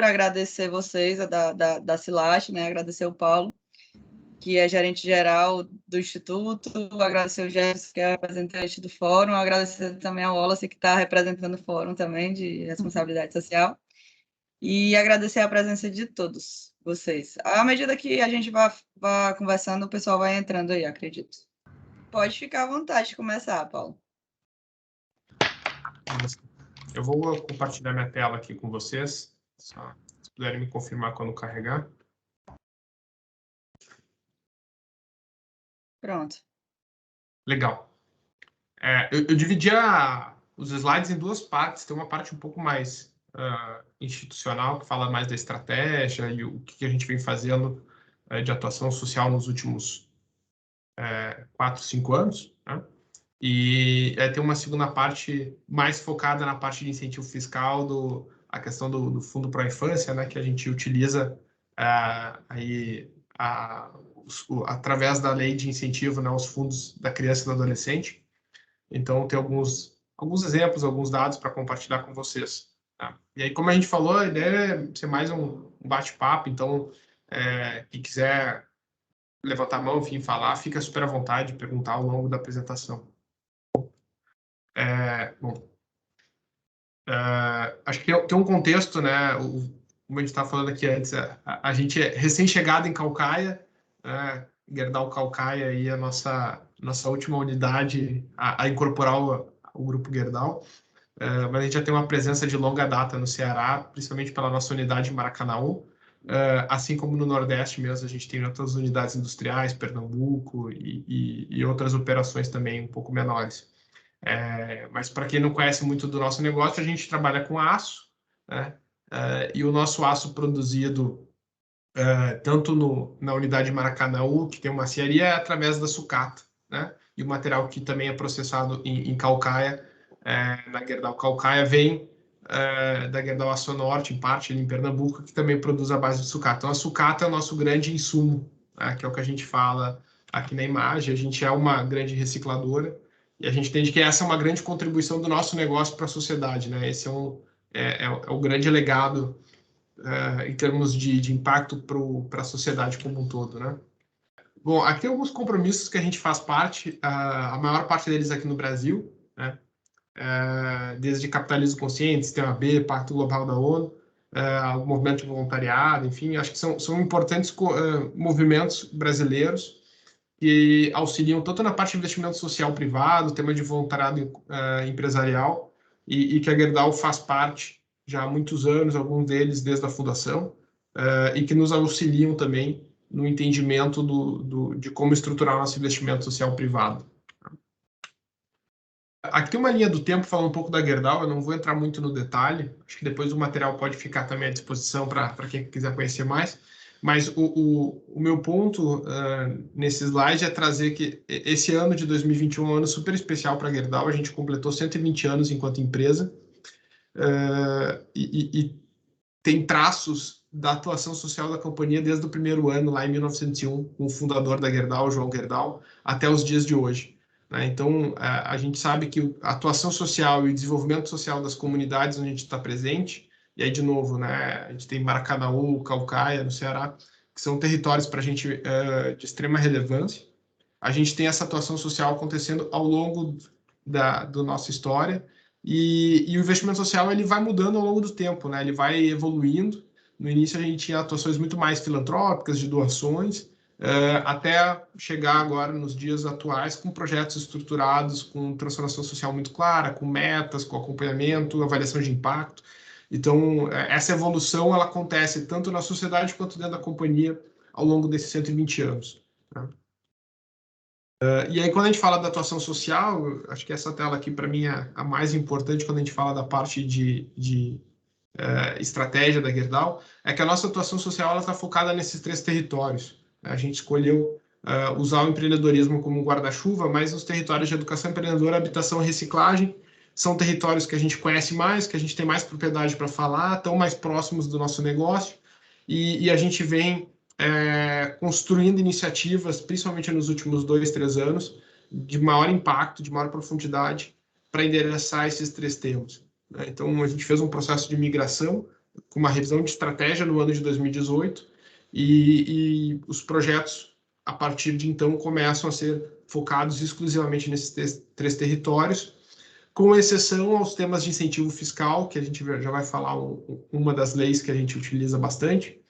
agradecer vocês, da Silash, né? Agradecer o Paulo, que é gerente geral do Instituto, agradecer o Jefferson, que é representante do Fórum, agradecer também ao Wallace, que está representando o Fórum também, de responsabilidade social, e agradecer a presença de todos vocês. À medida que a gente vai conversando, o pessoal vai entrando aí, acredito. Pode ficar à vontade de começar, Paulo. Eu vou compartilhar minha tela aqui com vocês, só, se puderem me confirmar quando carregar. Pronto. Legal. Eu dividi os slides em duas partes. Tem uma parte um pouco mais institucional, que fala mais da estratégia e o que a gente vem fazendo de atuação social nos últimos 4, 5 anos, né? E tem uma segunda parte mais focada na parte de incentivo fiscal, a questão do Fundo Pro Infância, né, que a gente utiliza através da lei de incentivo, né, os fundos da criança e do adolescente. Então, tem alguns exemplos, alguns dados para compartilhar com vocês. Tá? E aí, como a gente falou, a ideia é ser mais um bate-papo. Então, quem quiser levantar a mão, enfim, falar, fica super à vontade de perguntar ao longo da apresentação. Acho que tem um contexto, né? Como a gente estava falando aqui antes, a gente é recém-chegado em Caucaia, Gerdau Caucaia, aí a nossa última unidade a incorporar o grupo Gerdau, mas a gente já tem uma presença de longa data no Ceará, principalmente pela nossa unidade em Maracanaú, assim como no Nordeste mesmo, a gente tem outras unidades industriais, Pernambuco e outras operações também um pouco menores. Mas para quem não conhece muito do nosso negócio, a gente trabalha com aço, né? E o nosso aço produzido tanto na unidade de Maracanaú, que tem uma aciaria, é através da sucata, né? E o material que também é processado em Caucaia, na Gerdau Caucaia, vem da Gerdau Aço Norte, em parte, ali em Pernambuco, que também produz a base de sucata. Então, a sucata é o nosso grande insumo, né? Que é o que a gente fala aqui na imagem. A gente é uma grande recicladora, e a gente entende que essa é uma grande contribuição do nosso negócio para a sociedade, né? Esse é o grande legado em termos de impacto para a sociedade como um todo, né? Bom, aqui tem alguns compromissos que a gente faz parte, a maior parte deles aqui no Brasil, né? Desde Capitalismo Consciente, Sistema B, Pacto Global da ONU, o movimento de voluntariado, enfim, acho que são importantes movimentos brasileiros que auxiliam tanto na parte de investimento social privado, tema de voluntariado empresarial, e que a Gerdau faz parte já há muitos anos, alguns deles desde a fundação, e que nos auxiliam também no entendimento de como estruturar nosso investimento social privado. Aqui tem uma linha do tempo falando um pouco da Gerdau, eu não vou entrar muito no detalhe, acho que depois o material pode ficar também à disposição para quem quiser conhecer mais, mas o meu ponto nesse slide é trazer que esse ano de 2021 é um ano super especial para a Gerdau, a gente completou 120 anos enquanto empresa, e tem traços da atuação social da companhia desde o primeiro ano, lá em 1901, com o fundador da Gerdau, João Gerdau, até os dias de hoje. Né? Então, a gente sabe que a atuação social e o desenvolvimento social das comunidades onde a gente está presente, e aí, de novo, né, a gente tem Maracanaú, Caucaia, no Ceará, que são territórios para a gente de extrema relevância. A gente tem essa atuação social acontecendo ao longo da nossa história, e o investimento social ele vai mudando ao longo do tempo, né? Ele vai evoluindo. No início a gente tinha atuações muito mais filantrópicas, de doações, até chegar agora nos dias atuais com projetos estruturados, com transformação social muito clara, com metas, com acompanhamento, avaliação de impacto. Então, essa evolução ela acontece tanto na sociedade quanto dentro da companhia ao longo desses 120 anos. Né? E aí, quando a gente fala da atuação social, acho que essa tela aqui, para mim, é a mais importante quando a gente fala da parte de estratégia da Gerdau, é que a nossa atuação social está focada nesses 3 territórios. A gente escolheu usar o empreendedorismo como um guarda-chuva, mas os territórios de educação empreendedora, habitação e reciclagem são territórios que a gente conhece mais, que a gente tem mais propriedade para falar, estão mais próximos do nosso negócio, e a gente vem construindo iniciativas, principalmente nos últimos 2, 3 anos, de maior impacto, de maior profundidade, para endereçar esses 3 temas. Né? Então, a gente fez um processo de migração com uma revisão de estratégia no ano de 2018, e os projetos, a partir de então, começam a ser focados exclusivamente nesses 3 territórios, com exceção aos temas de incentivo fiscal, que a gente já vai falar uma das leis que a gente utiliza bastante,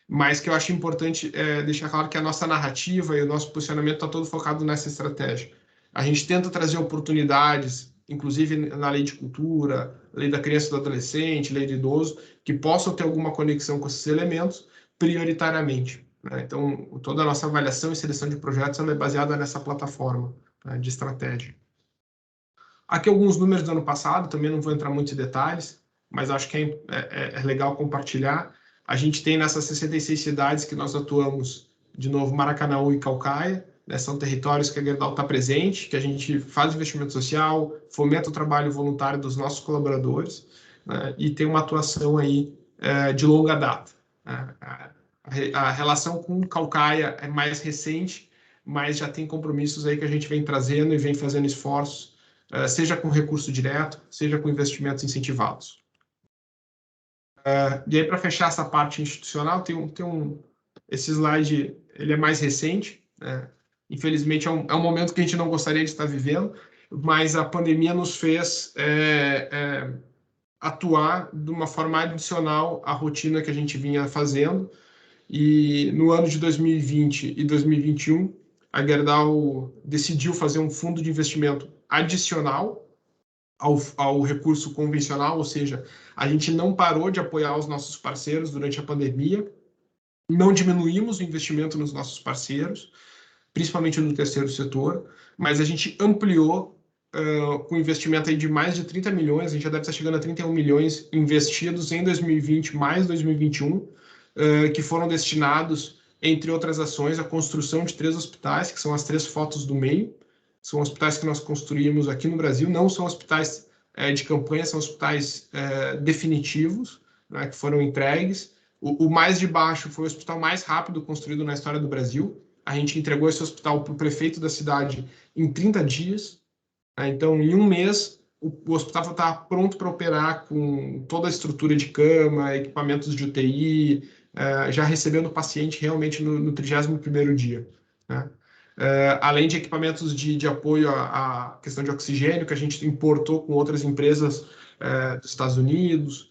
mas que eu acho importante deixar claro que a nossa narrativa e o nosso posicionamento está todo focado nessa estratégia. A gente tenta trazer oportunidades, inclusive na lei de cultura, lei da criança e do adolescente, lei do idoso, que possam ter alguma conexão com esses elementos, prioritariamente, né? Então, toda a nossa avaliação e seleção de projetos ela é baseada nessa plataforma, né, de estratégia. Aqui alguns números do ano passado, também não vou entrar muito em detalhes, mas acho que é legal compartilhar. A gente tem nessas 66 cidades que nós atuamos, de novo, Maracanaú e Caucaia, né, são territórios que a Gerdau está presente, que a gente faz investimento social, fomenta o trabalho voluntário dos nossos colaboradores, né, e tem uma atuação aí de longa data. A relação com Caucaia é mais recente, mas já tem compromissos aí que a gente vem trazendo e vem fazendo esforços, seja com recurso direto, seja com investimentos incentivados. E aí, para fechar essa parte institucional, esse slide ele é mais recente, né? Infelizmente, é um momento que a gente não gostaria de estar vivendo, mas a pandemia nos fez atuar de uma forma adicional à rotina que a gente vinha fazendo. E no ano de 2020 e 2021, a Gerdau decidiu fazer um fundo de investimento adicional ao recurso convencional, ou seja, a gente não parou de apoiar os nossos parceiros durante a pandemia, não diminuímos o investimento nos nossos parceiros, principalmente no terceiro setor, mas a gente ampliou com investimento aí de mais de 30 milhões, a gente já deve estar chegando a 31 milhões investidos em 2020 mais 2021, que foram destinados, entre outras ações, à construção de 3 hospitais, que são as 3 fotos do meio. São hospitais que nós construímos aqui no Brasil, não são hospitais de campanha, são hospitais definitivos, né, que foram entregues. O mais de baixo foi o hospital mais rápido construído na história do Brasil. A gente entregou esse hospital para o prefeito da cidade em 30 dias. Né, então, em um mês, o hospital estava pronto para operar com toda a estrutura de cama, equipamentos de UTI, já recebendo o paciente realmente no 31º dia, né? Além de equipamentos de apoio à questão de oxigênio, que a gente importou com outras empresas dos Estados Unidos.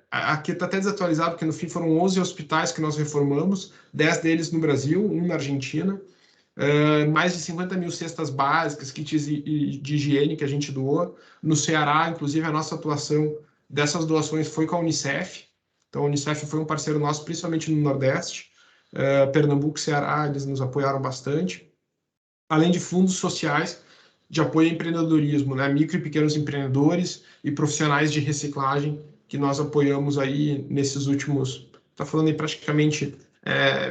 Aqui está até desatualizado, porque no fim foram 11 hospitais que nós reformamos, 10 deles no Brasil, 1 na Argentina. Mais de 50 mil cestas básicas, kits de higiene que a gente doou. No Ceará, inclusive, a nossa atuação dessas doações foi com a Unicef. Então, a Unicef foi um parceiro nosso, principalmente no Nordeste. Pernambuco e Ceará, eles nos apoiaram bastante. Além de fundos sociais de apoio ao empreendedorismo, né? Micro e pequenos empreendedores e profissionais de reciclagem, que nós apoiamos aí nesses últimos, está falando aí praticamente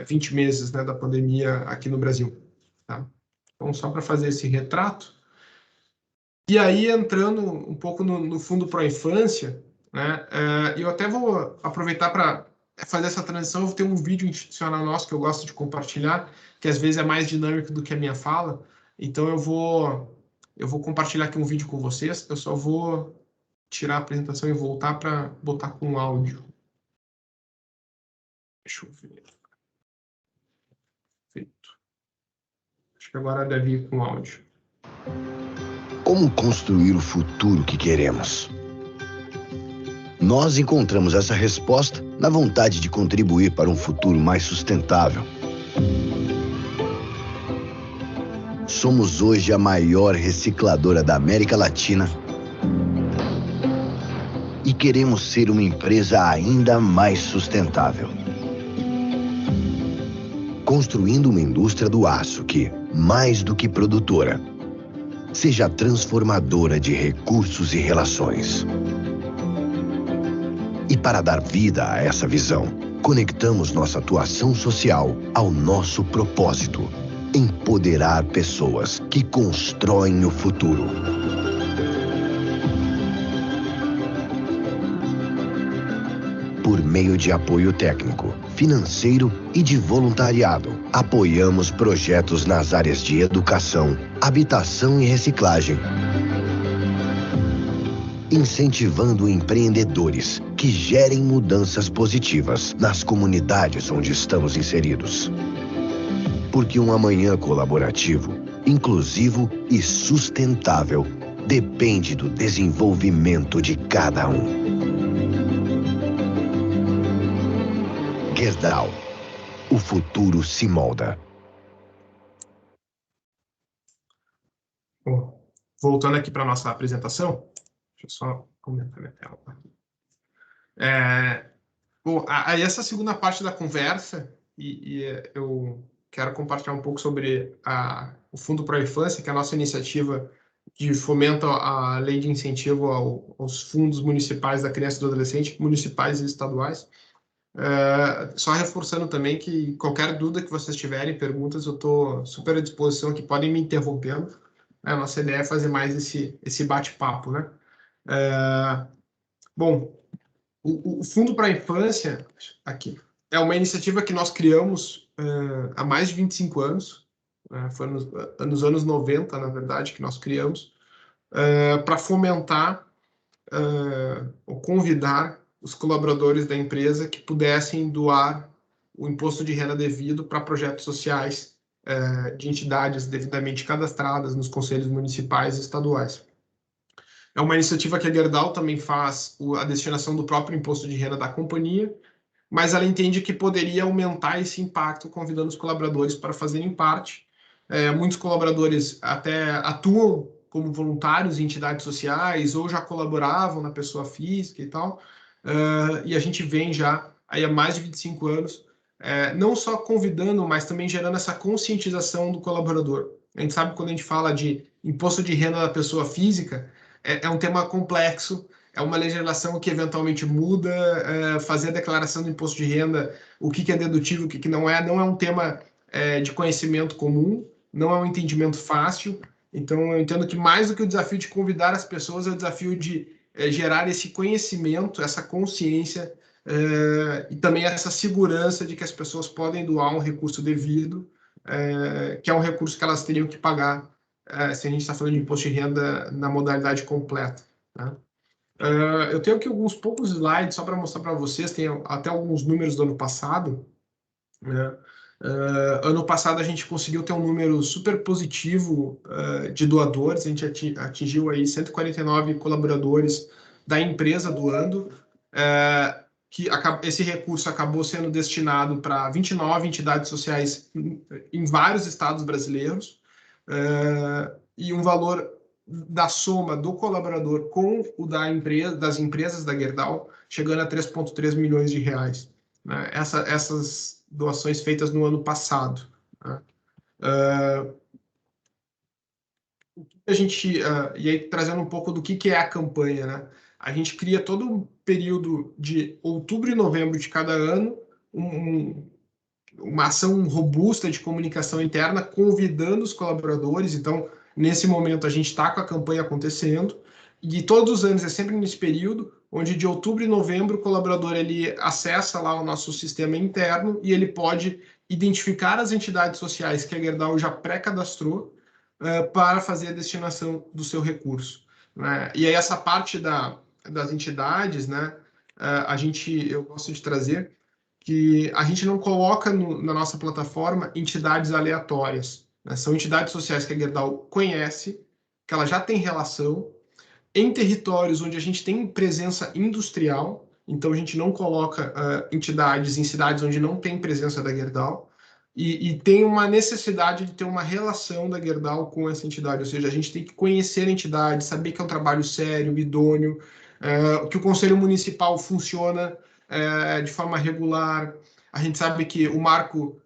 20 meses, né, da pandemia aqui no Brasil. Tá? Então, só para fazer esse retrato. E aí, entrando um pouco no Fundo Pro Infância, né, eu até vou aproveitar para fazer essa transição. Eu vou ter um vídeo institucional nosso que eu gosto de compartilhar, que às vezes é mais dinâmico do que a minha fala. Então, eu vou compartilhar aqui um vídeo com vocês. Eu só vou tirar a apresentação e voltar para botar com áudio. Deixa eu ver. Feito. Acho que agora deve ir com áudio. Como construir o futuro que queremos? Nós encontramos essa resposta na vontade de contribuir para um futuro mais sustentável. Somos hoje a maior recicladora da América Latina e queremos ser uma empresa ainda mais sustentável. Construindo uma indústria do aço que, mais do que produtora, seja transformadora de recursos e relações. E para dar vida a essa visão, conectamos nossa atuação social ao nosso propósito: empoderar pessoas que constroem o futuro. Por meio de apoio técnico, financeiro e de voluntariado, apoiamos projetos nas áreas de educação, habitação e reciclagem. incentivando empreendedores que gerem mudanças positivas nas comunidades onde estamos inseridos. Porque um amanhã colaborativo, inclusivo e sustentável depende do desenvolvimento de cada um. Gerdau. O futuro se molda. Bom, voltando aqui para a nossa apresentação, deixa eu só aumentar minha tela. Bom, aí essa segunda parte da conversa, eu quero compartilhar um pouco sobre o Fundo Pro Infância, que é a nossa iniciativa de fomento à lei de incentivo aos fundos municipais da criança e do adolescente, municipais e estaduais. Só reforçando também que qualquer dúvida que vocês tiverem, perguntas, eu estou super à disposição aqui, podem me interrompendo. A nossa ideia é fazer mais esse bate-papo, né? Bom, o Fundo para a Infância, aqui, é uma iniciativa que nós criamos há mais de 25 anos, foi nos anos 90, na verdade, que nós criamos, para fomentar ou convidar os colaboradores da empresa que pudessem doar o imposto de renda devido para projetos sociais de entidades devidamente cadastradas nos conselhos municipais e estaduais. É uma iniciativa que a Gerdau também faz a destinação do próprio imposto de renda da companhia, mas ela entende que poderia aumentar esse impacto convidando os colaboradores para fazerem parte. Muitos colaboradores até atuam como voluntários em entidades sociais ou já colaboravam na pessoa física e tal, e a gente vem já aí há mais de 25 anos, não só convidando, mas também gerando essa conscientização do colaborador. A gente sabe que quando a gente fala de imposto de renda da pessoa física, é um tema complexo, é uma legislação que eventualmente muda, fazer a declaração do imposto de renda, o que é dedutível, o que não é um tema de conhecimento comum, não é um entendimento fácil. Então, eu entendo que mais do que o desafio de convidar as pessoas, é o desafio de gerar esse conhecimento, essa consciência e também essa segurança de que as pessoas podem doar um recurso devido, que é um recurso que elas teriam que pagar se a gente está falando de imposto de renda na modalidade completa. Né? Eu tenho aqui alguns poucos slides só para mostrar para vocês, tem até alguns números do ano passado. Né? Ano passado a gente conseguiu ter um número super positivo de doadores, a gente atingiu aí 149 colaboradores da empresa doando, que esse recurso acabou sendo destinado para 29 entidades sociais em vários estados brasileiros, e um valor da soma do colaborador com o das empresas da Gerdau chegando a 3,3 milhões de reais. Né? Essas doações feitas no ano passado. Né? A gente, e aí trazendo um pouco do que é a campanha, né? A gente cria todo um período de outubro e novembro de cada ano uma ação robusta de comunicação interna, convidando os colaboradores. Então, nesse momento, a gente está com a campanha acontecendo, e todos os anos é sempre nesse período, onde de outubro e novembro o colaborador ele acessa lá o nosso sistema interno e ele pode identificar as entidades sociais que a Gerdau já pré-cadastrou para fazer a destinação do seu recurso. Né? E aí essa parte das entidades, né, eu gosto de trazer que a gente não coloca na nossa plataforma entidades aleatórias. Né? São entidades sociais que a Gerdau conhece, que ela já tem relação, em territórios onde a gente tem presença industrial, então a gente não coloca entidades em cidades onde não tem presença da Gerdau, e tem uma necessidade de ter uma relação da Gerdau com essa entidade, ou seja, a gente tem que conhecer a entidade, saber que é um trabalho sério, idôneo, que o Conselho Municipal funciona de forma regular. A gente sabe que o marco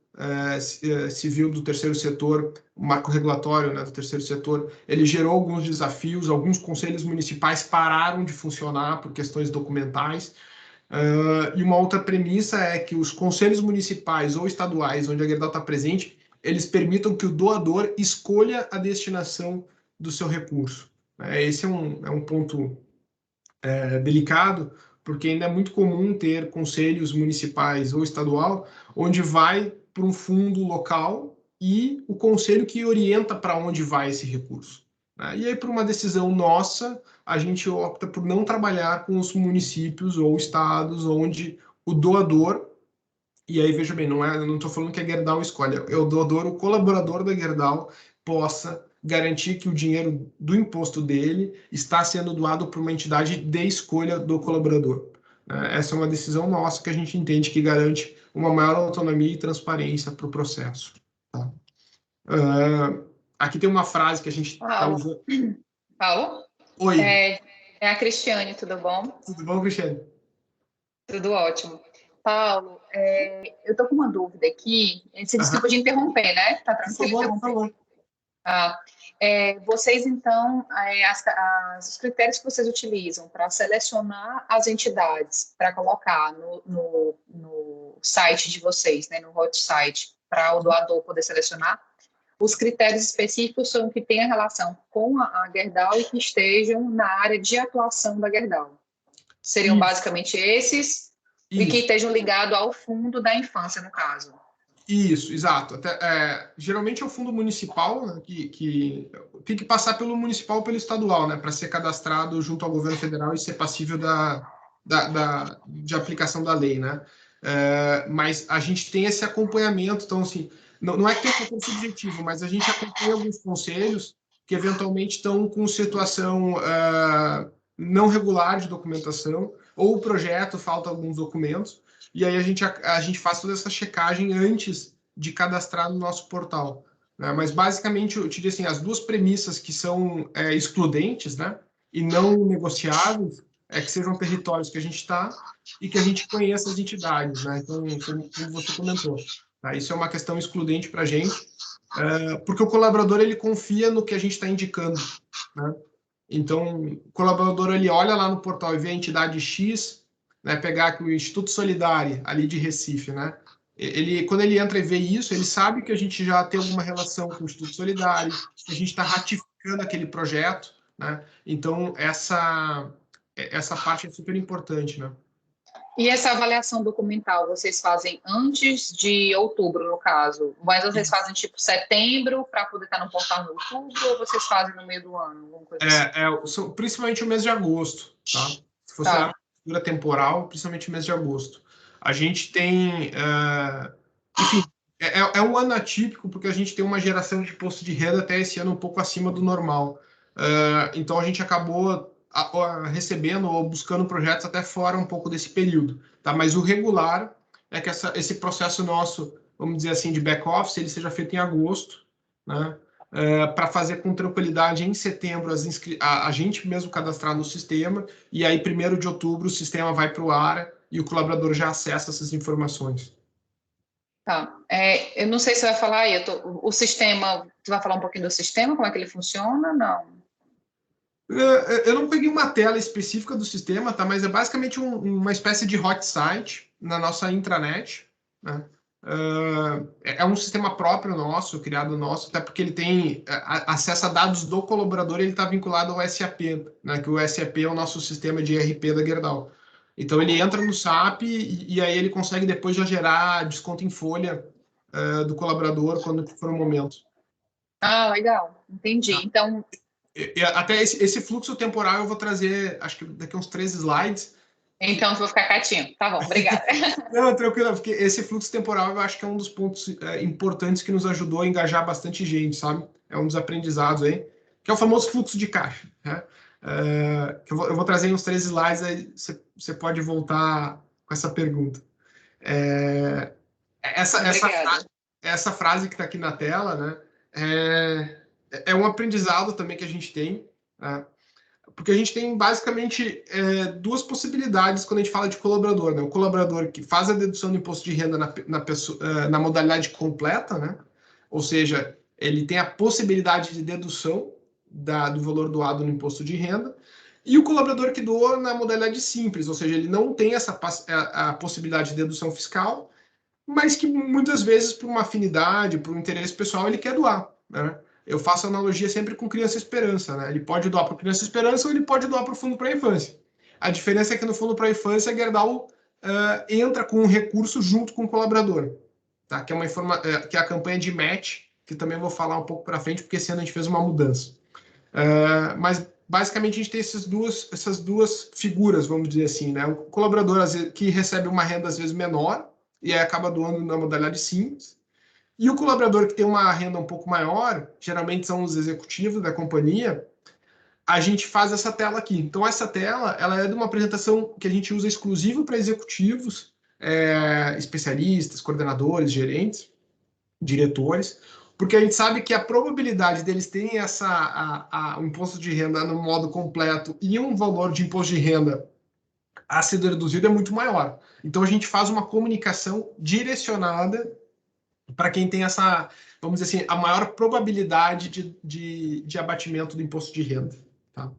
civil do terceiro setor, o marco regulatório, né, do terceiro setor, ele gerou alguns desafios, alguns conselhos municipais pararam de funcionar por questões documentais, e uma outra premissa é que os conselhos municipais ou estaduais, onde a Gerdau está presente, eles permitam que o doador escolha a destinação do seu recurso. Esse é um ponto delicado, porque ainda é muito comum ter conselhos municipais ou estadual, onde vai para um fundo local e o conselho que orienta para onde vai esse recurso. né? E aí, por uma decisão nossa, a gente opta por não trabalhar com os municípios ou estados onde o doador, e aí veja bem, não estou falando que a Gerdau escolhe, é o doador, o colaborador da Gerdau possa garantir que o dinheiro do imposto dele está sendo doado por uma entidade de escolha do colaborador. Essa é uma decisão nossa que a gente entende que garante uma maior autonomia e transparência para o processo. Tá? Aqui tem uma frase que a gente está usando. Paulo? Oi. É a Cristiane, tudo bom? Tudo bom, Cristiane? Tudo ótimo. Paulo, eu estou com uma dúvida aqui. Você desculpa de interromper, né? Tá tranquilo? Por favor. Vocês, então, os critérios que vocês utilizam para selecionar as entidades, para colocar no site de vocês, né, no hot site, para o doador poder selecionar, os critérios específicos são que tenham relação com a Gerdau e que estejam na área de atuação da Gerdau. Seriam basicamente esses, e que estejam ligados ao fundo da infância, no caso. Isso, exato. Geralmente é o fundo municipal, né, que tem que passar pelo municipal ou pelo estadual, né, para ser cadastrado junto ao governo federal e ser passível de aplicação da lei, né? Mas a gente tem esse acompanhamento, então, assim, não é que tem um concurso objetivo, mas a gente acompanha alguns conselhos que eventualmente estão com situação não regular de documentação, ou o projeto falta alguns documentos, e aí a gente faz toda essa checagem antes de cadastrar no nosso portal. Né? Mas, basicamente, eu te diria assim, as duas premissas que são excludentes, né, e não negociáveis, é que sejam territórios que a gente está e que a gente conheça as entidades. Né? Então, como você comentou, tá? Isso é uma questão excludente para a gente, porque o colaborador ele confia no que a gente está indicando. Né? Então, o colaborador ele olha lá no portal e vê a entidade X, né, pegar aqui o Instituto Solidário, ali de Recife, né? Quando ele entra e vê isso, ele sabe que a gente já tem alguma relação com o Instituto Solidário, que a gente está ratificando aquele projeto, né? Então, essa parte é super importante, né? E essa avaliação documental vocês fazem antes de outubro, no caso? Mas vocês fazem tipo setembro para poder estar no portal no outubro, ou vocês fazem no meio do ano? Principalmente o mês de agosto, tá? Se fosse a cultura temporal, principalmente o mês de agosto. A gente tem... enfim, é um ano atípico, porque a gente tem uma geração de imposto de renda até esse ano um pouco acima do normal. Então, a gente acabou recebendo ou buscando projetos até fora um pouco desse período. Tá? Mas o regular é que esse processo nosso, vamos dizer assim, de back-office, ele seja feito em agosto, né? Para fazer com tranquilidade em setembro a gente mesmo cadastrar no sistema, e aí 1º de outubro o sistema vai para o ar e o colaborador já acessa essas informações. Tá. Eu não sei se você vai falar aí, o sistema, você vai falar um pouquinho do sistema, como é que ele funciona? Não. Eu não peguei uma tela específica do sistema, tá? Mas é basicamente uma espécie de hot site na nossa intranet, né? É um sistema próprio nosso, criado nosso, até porque ele tem acesso a dados do colaborador, ele está vinculado ao SAP, né? Que o SAP é o nosso sistema de ERP da Gerdau. Então ele entra no SAP e aí ele consegue depois já gerar desconto em folha do colaborador quando for o momento. Ah, legal, entendi. Tá. Então... Até esse fluxo temporal eu vou trazer, acho que daqui uns 3 slides. Então, eu vou ficar quietinho. Tá bom, obrigada. Não, tranquilo, porque esse fluxo temporal eu acho que é um dos pontos importantes que nos ajudou a engajar bastante gente, sabe? É um dos aprendizados aí, que é o famoso fluxo de caixa. Né? Que eu vou trazer uns 3 slides, aí você pode voltar com essa pergunta. Essa frase que está aqui na tela, né? É um aprendizado também que a gente tem, né? Porque a gente tem basicamente 2 possibilidades quando a gente fala de colaborador, né? O colaborador que faz a dedução do imposto de renda na modalidade completa, né? Ou seja, ele tem a possibilidade de dedução do valor doado no imposto de renda, e o colaborador que doa na modalidade simples, ou seja, ele não tem a possibilidade de dedução fiscal, mas que muitas vezes, por uma afinidade, por um interesse pessoal, ele quer doar, né? Eu faço analogia sempre com Criança Esperança, né? Ele pode doar para o Criança Esperança ou ele pode doar para o Fundo para a Infância. A diferença é que no Fundo para a Infância, a Gerdau entra com um recurso junto com o colaborador, tá? Que é a campanha de match, que também vou falar um pouco para frente, porque esse ano a gente fez uma mudança. Mas, basicamente, a gente tem essas duas figuras, vamos dizer assim, né? O colaborador, às vezes, que recebe uma renda, às vezes, menor, e aí acaba doando na modalidade simples. E o colaborador que tem uma renda um pouco maior, geralmente são os executivos da companhia, a gente faz essa tela aqui. Então, essa tela, ela é de uma apresentação que a gente usa exclusivo para executivos, especialistas, coordenadores, gerentes, diretores, porque a gente sabe que a probabilidade deles terem o imposto de renda no modo completo e um valor de imposto de renda a ser reduzido é muito maior. Então, a gente faz uma comunicação direcionada para quem tem essa, vamos dizer assim, a maior probabilidade de abatimento do imposto de renda. Tá?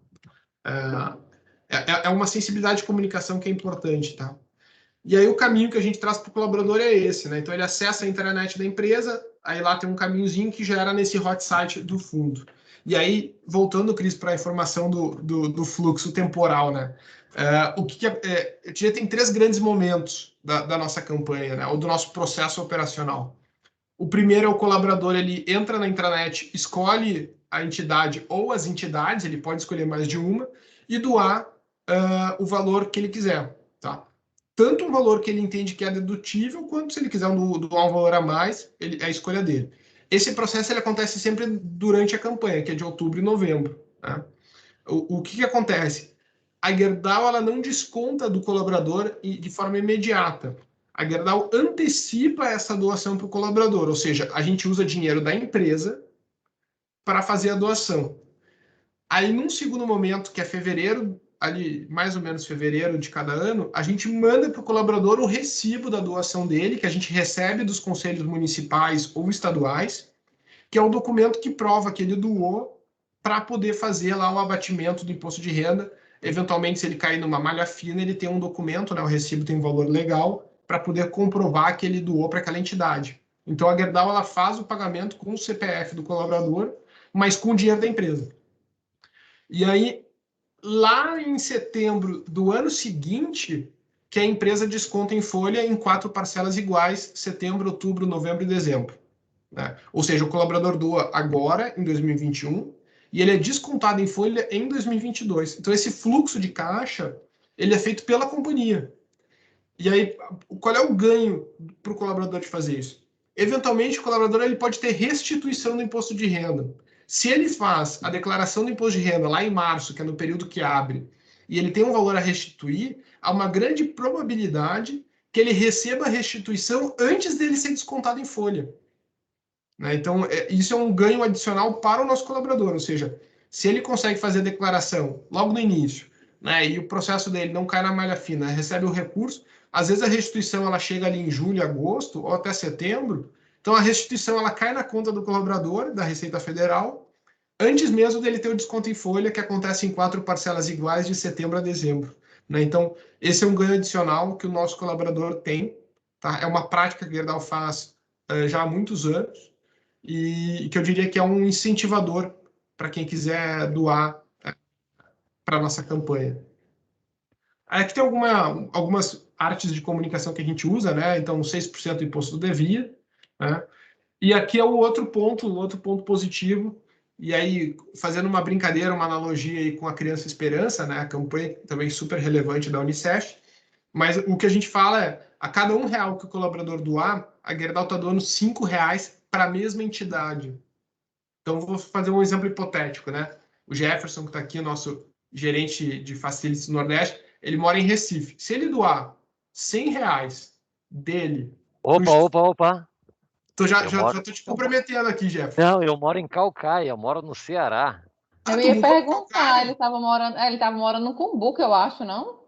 É uma sensibilidade de comunicação que é importante. Tá? E aí o caminho que a gente traz para o colaborador é esse. Né? Então ele acessa a intranet da empresa, aí lá tem um caminhozinho que gera nesse hot site do fundo. E aí, voltando, Cris, para a informação do fluxo temporal, né? Eu diria que tem 3 grandes momentos da nossa campanha, né? Ou do nosso processo operacional. O primeiro é o colaborador, ele entra na intranet, escolhe a entidade ou as entidades, ele pode escolher mais de uma, e doar o valor que ele quiser. Tá? Tanto um valor que ele entende que é dedutível, quanto se ele quiser doar um valor a mais, é a escolha dele. Esse processo ele acontece sempre durante a campanha, que é de outubro e novembro. Né? O que acontece? A Gerdau ela não desconta do colaborador de forma imediata. A Gerdau antecipa essa doação para o colaborador, ou seja, a gente usa dinheiro da empresa para fazer a doação. Aí, num segundo momento, que é fevereiro, ali mais ou menos fevereiro de cada ano, a gente manda para o colaborador o recibo da doação dele, que a gente recebe dos conselhos municipais ou estaduais, que é o documento que prova que ele doou para poder fazer lá o abatimento do imposto de renda. Eventualmente, se ele cair numa malha fina, ele tem um documento, né, o recibo tem um valor legal, para poder comprovar que ele doou para aquela entidade. Então, a Gerdau ela faz o pagamento com o CPF do colaborador, mas com o dinheiro da empresa. E aí, lá em setembro do ano seguinte, que a empresa desconta em folha em 4 parcelas iguais, setembro, outubro, novembro e dezembro. Né? Ou seja, o colaborador doa agora, em 2021, e ele é descontado em folha em 2022. Então, esse fluxo de caixa, ele é feito pela companhia. E aí, qual é o ganho para o colaborador de fazer isso? Eventualmente, o colaborador ele pode ter restituição do imposto de renda. Se ele faz a declaração do imposto de renda lá em março, que é no período que abre, e ele tem um valor a restituir, há uma grande probabilidade que ele receba a restituição antes dele ser descontado em folha. Né? Então, isso é um ganho adicional para o nosso colaborador, ou seja, se ele consegue fazer a declaração logo no início, né, e o processo dele não cai na malha fina, recebe o recurso, às vezes a restituição ela chega ali em julho, agosto ou até setembro, então a restituição ela cai na conta do colaborador, da Receita Federal, antes mesmo dele ter o desconto em folha, que acontece em 4 parcelas iguais de setembro a dezembro. Né? Então, esse é um ganho adicional que o nosso colaborador tem. Tá? É uma prática que a Gerdau faz já há muitos anos, e que eu diria que é um incentivador para quem quiser doar para a nossa campanha. Aqui tem algumas artes de comunicação que a gente usa, né? Então, 6% do imposto do devia, né? E aqui é o outro ponto positivo, e aí, fazendo uma brincadeira, uma analogia aí com a Criança Esperança, né? A campanha também super relevante da Unicef, mas o que a gente fala é, a cada R$1 que o colaborador doar, a Gerdau está doando R$5 para a mesma entidade. Então, vou fazer um exemplo hipotético, né? O Jefferson, que está aqui, nosso gerente de Facilities do Nordeste, ele mora em Recife. Se ele doar R$100 dele... Opa! Já estou te comprometendo aqui, Jefferson. Não, eu moro em Calcaia, eu moro no Ceará. Eu ia perguntar, ele estava morando no Cumbuco, eu acho, não?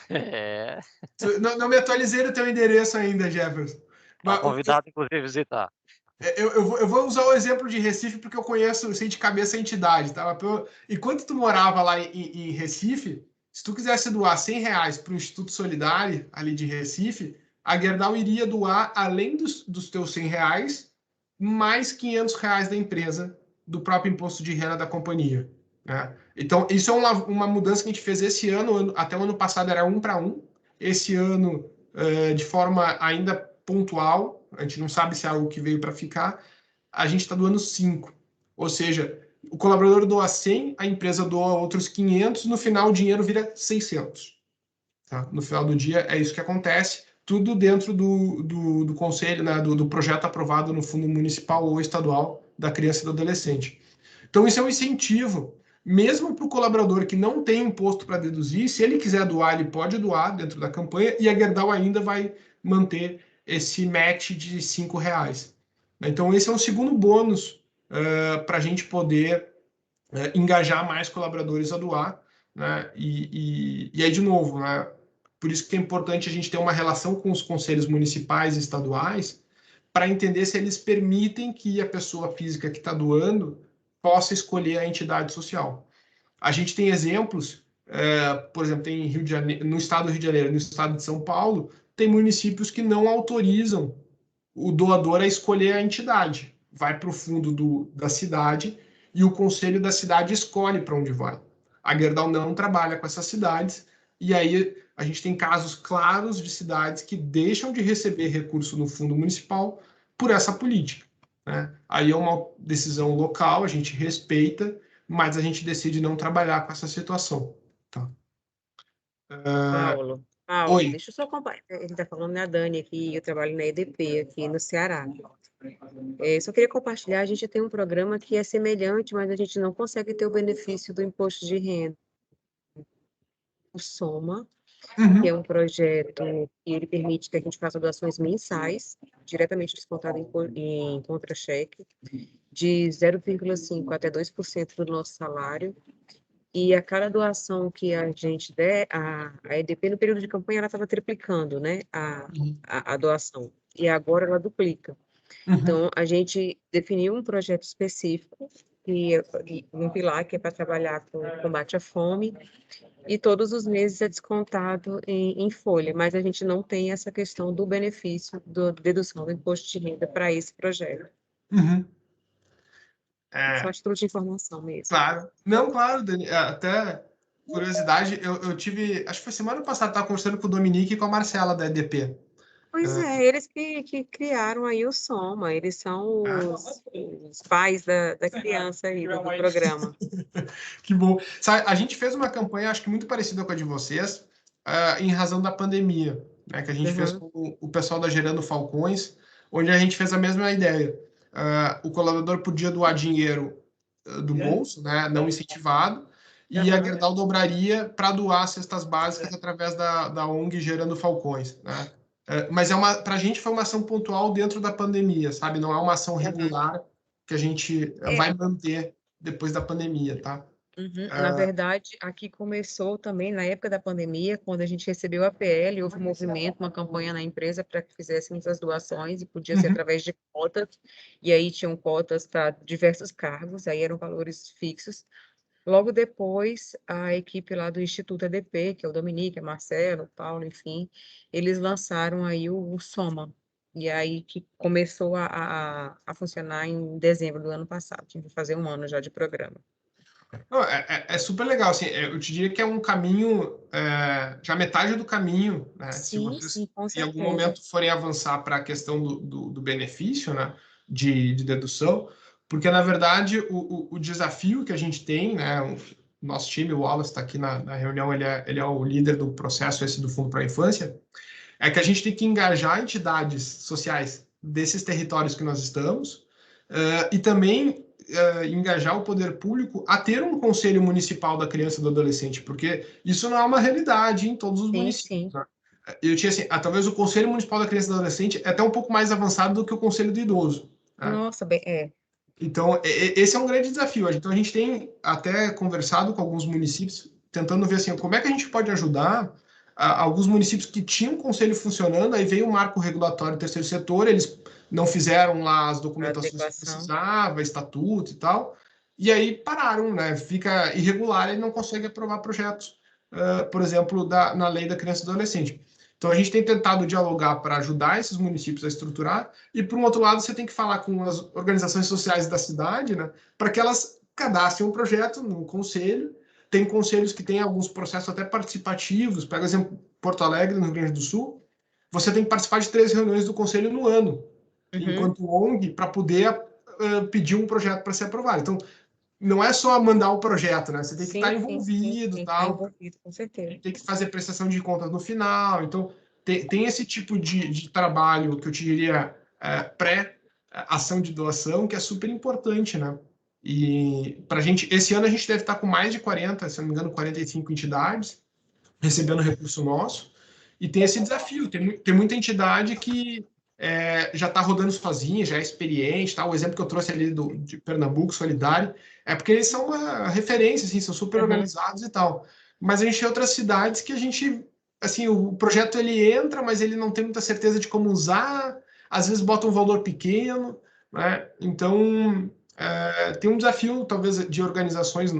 É. Não me atualizei o teu endereço ainda, Jefferson. Tá convidado, inclusive, a visitar. Eu vou usar o exemplo de Recife porque eu conheço, sei de cabeça a entidade. Tá? Enquanto tu morava lá em Recife, se tu quisesse doar R$100 para o Instituto Solidário, ali de Recife, a Gerdau iria doar, além dos teus R$100, mais R$500 da empresa, do próprio imposto de renda da companhia. Né? Então, isso é uma mudança que a gente fez esse ano. Até o ano passado era 1 para 1. Esse ano, de forma ainda pontual, a gente não sabe se é algo que veio para ficar, a gente está doando 5. Ou seja, o colaborador doa 100, a empresa doa outros 500, no final o dinheiro vira 600. Tá? No final do dia é isso que acontece, tudo dentro do conselho, né, do projeto aprovado no Fundo Municipal ou Estadual da Criança e do Adolescente. Então isso é um incentivo, mesmo para o colaborador que não tem imposto para deduzir, se ele quiser doar, ele pode doar dentro da campanha e a Gerdau ainda vai manter esse match de R$ 5. Então esse é um segundo bônus para a gente poder engajar mais colaboradores a doar, né? E aí, de novo, né? Por isso que é importante a gente ter uma relação com os conselhos municipais e estaduais para entender se eles permitem que a pessoa física que está doando possa escolher a entidade social. A gente tem exemplos, por exemplo, tem Rio de Janeiro, no estado do Rio de Janeiro, no estado de São Paulo, tem municípios que não autorizam o doador a escolher a entidade. Vai para o fundo da cidade e o conselho da cidade escolhe para onde vai. A Gerdau não trabalha com essas cidades e aí a gente tem casos claros de cidades que deixam de receber recurso no fundo municipal por essa política, né? Aí é uma decisão local, a gente respeita, mas a gente decide não trabalhar com essa situação. Tá? Paulo, Oi. deixa eu só compartilhar. Ele está falando da Dani aqui, eu trabalho na EDP aqui no Ceará. Só queria compartilhar, a gente tem um programa que é semelhante, mas a gente não consegue ter o benefício do imposto de renda. O Soma, que é um projeto que ele permite que a gente faça doações mensais, diretamente descontado em contra-cheque, de 0,5% até 2% do nosso salário. E a cada doação que a gente der, a EDP, no período de campanha, ela estava triplicando, né, a doação. E agora ela duplica. Então, a gente definiu um projeto específico, um pilar que é para trabalhar com o combate à fome, e todos os meses é descontado em folha, mas a gente não tem essa questão do benefício da dedução do imposto de renda para esse projeto. Só a título de informação mesmo. Claro. Não, claro, Dani, até curiosidade, eu tive, acho que foi semana passada, estava conversando com o Dominique e com a Marcela da EDP. Pois eles que criaram aí o Soma, eles são os pais da criança aí do programa. Que bom. Sabe, a gente fez uma campanha, acho que muito parecida com a de vocês, em razão da pandemia, né, que a gente fez com o pessoal da Gerando Falcões, onde a gente fez a mesma ideia. O colaborador podia doar dinheiro do bolso, né, não incentivado, e a Gerdau dobraria para doar cestas básicas através da ONG Gerando Falcões, né? Mas para a gente foi uma ação pontual dentro da pandemia, sabe? Não é uma ação regular que a gente vai manter depois da pandemia, tá? Na verdade, aqui começou também na época da pandemia, quando a gente recebeu a PL, houve um movimento, uma campanha na empresa para que fizéssemos as doações, e podia ser através de cotas, e aí tinham cotas para diversos cargos, aí eram valores fixos. Logo depois, a equipe lá do Instituto EDP, que é o Dominique, a Marcelo, o Paulo, enfim, eles lançaram aí o Soma, e aí que começou a funcionar em dezembro do ano passado, tinha que fazer um ano já de programa. Não, é super legal, assim, eu te diria que é um caminho, já metade do caminho, né? Se vocês com em algum certeza. momento forem avançar para a questão do benefício, né, de dedução, porque na verdade o desafio que a gente tem, né, o nosso time, o Wallace está aqui na reunião, ele é o líder do processo esse do Fundo para a Infância, é que a gente tem que engajar entidades sociais desses territórios que nós estamos, e também engajar o poder público a ter um conselho municipal da criança e do adolescente, porque isso não é uma realidade em todos os municípios. Né? Eu tinha assim, talvez o conselho municipal da criança e do adolescente é até um pouco mais avançado do que o conselho do idoso. Né? Nossa, Então, esse é um grande desafio. Então, a gente tem até conversado com alguns municípios, tentando ver assim, como é que a gente pode ajudar alguns municípios que tinham conselho funcionando, aí veio o marco regulatório do terceiro setor, eles não fizeram lá as documentações que precisava, estatuto e tal, e aí pararam, né? Fica irregular e não consegue aprovar projetos, por exemplo, na lei da criança e do adolescente. Então, a gente tem tentado dialogar para ajudar esses municípios a estruturar, e, por um outro lado, você tem que falar com as organizações sociais da cidade, né, para que elas cadastrem um projeto no conselho. Tem conselhos que têm alguns processos até participativos. Pega, por exemplo, Porto Alegre, no Rio Grande do Sul, você tem que participar de 3 reuniões do conselho no ano, enquanto ONG, para poder pedir um projeto para ser aprovado. Então, não é só mandar o projeto, né? Você tem que Sim, estar sim, envolvido, tem que estar tal, envolvido, com certeza. tem que fazer prestação de contas no final. Então, tem esse tipo de trabalho que eu te diria pré-ação de doação, que é super importante, né? E para a gente, esse ano a gente deve estar com mais de 40, se não me engano, 45 entidades recebendo recurso nosso. E tem esse desafio, tem muita entidade que já está rodando sozinha, já é experiente. Tá? O exemplo que eu trouxe ali de Pernambuco, Solidário, é porque eles são uma referência, assim, são super organizados e tal. Mas a gente tem outras cidades que a gente, assim, o projeto ele entra, mas ele não tem muita certeza de como usar, às vezes bota um valor pequeno, né? Então, tem um desafio, talvez, de organizações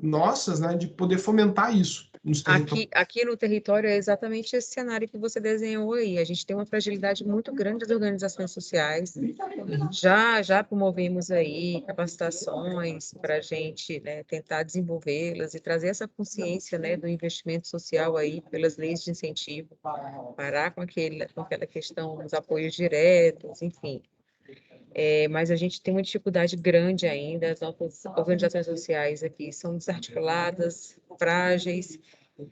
nossas, né, de poder fomentar isso nos territórios. Aqui no território é exatamente esse cenário que você desenhou aí. A gente tem uma fragilidade muito grande das organizações sociais. Já promovemos aí capacitações para a gente, né, tentar desenvolvê-las e trazer essa consciência, né, do investimento social aí pelas leis de incentivo, parar com aquela questão dos apoios diretos, enfim. Mas a gente tem uma dificuldade grande ainda, as nossas organizações sociais aqui são desarticuladas, frágeis,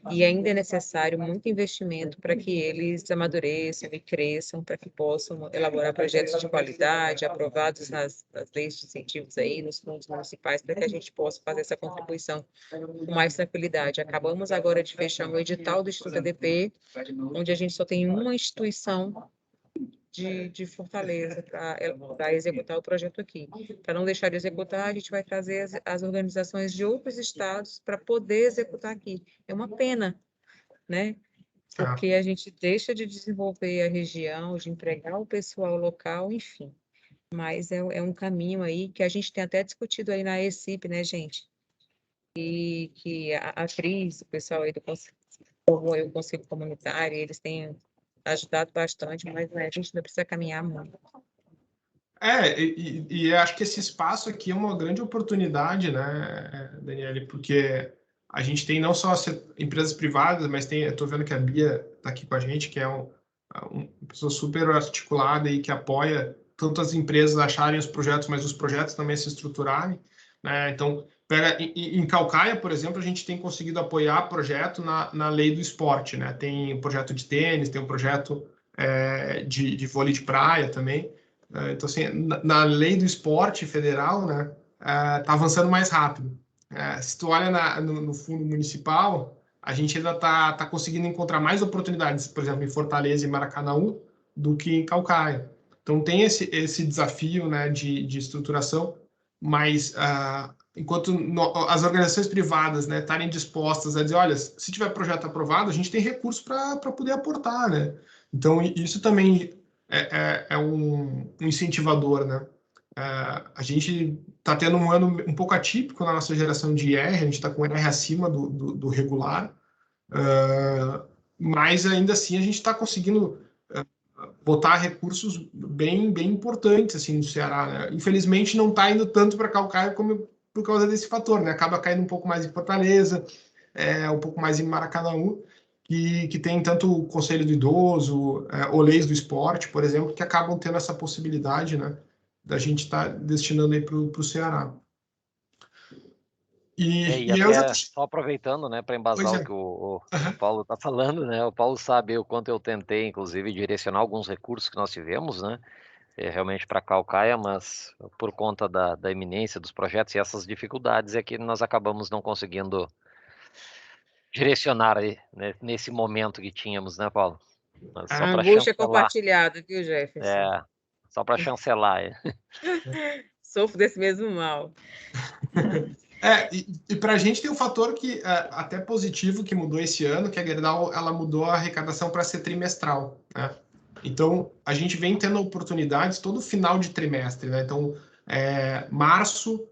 e ainda é necessário muito investimento para que eles amadureçam e cresçam, para que possam elaborar projetos de qualidade, aprovados nas leis de incentivos aí, nos fundos municipais, para que a gente possa fazer essa contribuição com mais tranquilidade. Acabamos agora de fechar um edital do Instituto ADP, onde a gente só tem uma instituição de Fortaleza para executar o projeto aqui. Para não deixar de executar, a gente vai trazer as organizações de outros estados para poder executar aqui. É uma pena, né? Porque a gente deixa de desenvolver a região, de empregar o pessoal local, enfim. Mas é um caminho aí que a gente tem até discutido aí na ECIP, né, gente? E que a Cris, o pessoal aí do Conselho Comunitário, eles têm ajudado bastante, mas a gente não precisa caminhar muito. E acho que esse espaço aqui é uma grande oportunidade, né, Daniele, porque a gente tem não só empresas privadas, mas eu estou vendo que a Bia está aqui com a gente, que é uma pessoa super articulada e que apoia tanto as empresas acharem os projetos, mas os projetos também se estruturarem, né? Então, em Caucaia, por exemplo, a gente tem conseguido apoiar projeto na lei do esporte, né? Tem um projeto de tênis, tem um projeto de vôlei de praia também. Então, assim, na lei do esporte federal, né, tá avançando mais rápido. Se tu olha no fundo municipal, a gente ainda tá conseguindo encontrar mais oportunidades, por exemplo, em Fortaleza e Maracanaú, do que em Caucaia. Então, tem esse desafio, né, de estruturação, mas enquanto as organizações privadas, né, estarem dispostas a dizer, olha, se tiver projeto aprovado, a gente tem recurso para poder aportar, né? Então, isso também é um incentivador, né? A gente está tendo um ano um pouco atípico na nossa geração de IR, a gente está com IR acima do regular, mas ainda assim a gente está conseguindo botar recursos bem importantes assim, no Ceará, né? Infelizmente não está indo tanto para Caucaia como por causa desse fator, né? Acaba caindo um pouco mais em Fortaleza, um pouco mais em Maracanaú, que tem tanto o Conselho do Idoso, ou leis do esporte, por exemplo, que acabam tendo essa possibilidade, né, da gente estar destinando aí para o Ceará. E até só aproveitando, né, para embasar o que o Paulo está falando, né, o Paulo sabe o quanto eu tentei, inclusive, direcionar alguns recursos que nós tivemos, né, realmente para Caucaia, mas por conta da iminência dos projetos e essas dificuldades é que nós acabamos não conseguindo direcionar aí, né, nesse momento que tínhamos, né, Paulo? Mas só A para angústia chancelar. compartilhada, viu, Jefferson? Só para chancelar. Sofro desse mesmo mal. E para a gente tem um fator que até positivo que mudou esse ano, que a Gerdau ela mudou a arrecadação para ser trimestral, né? Então a gente vem tendo oportunidades todo final de trimestre, né? Então março,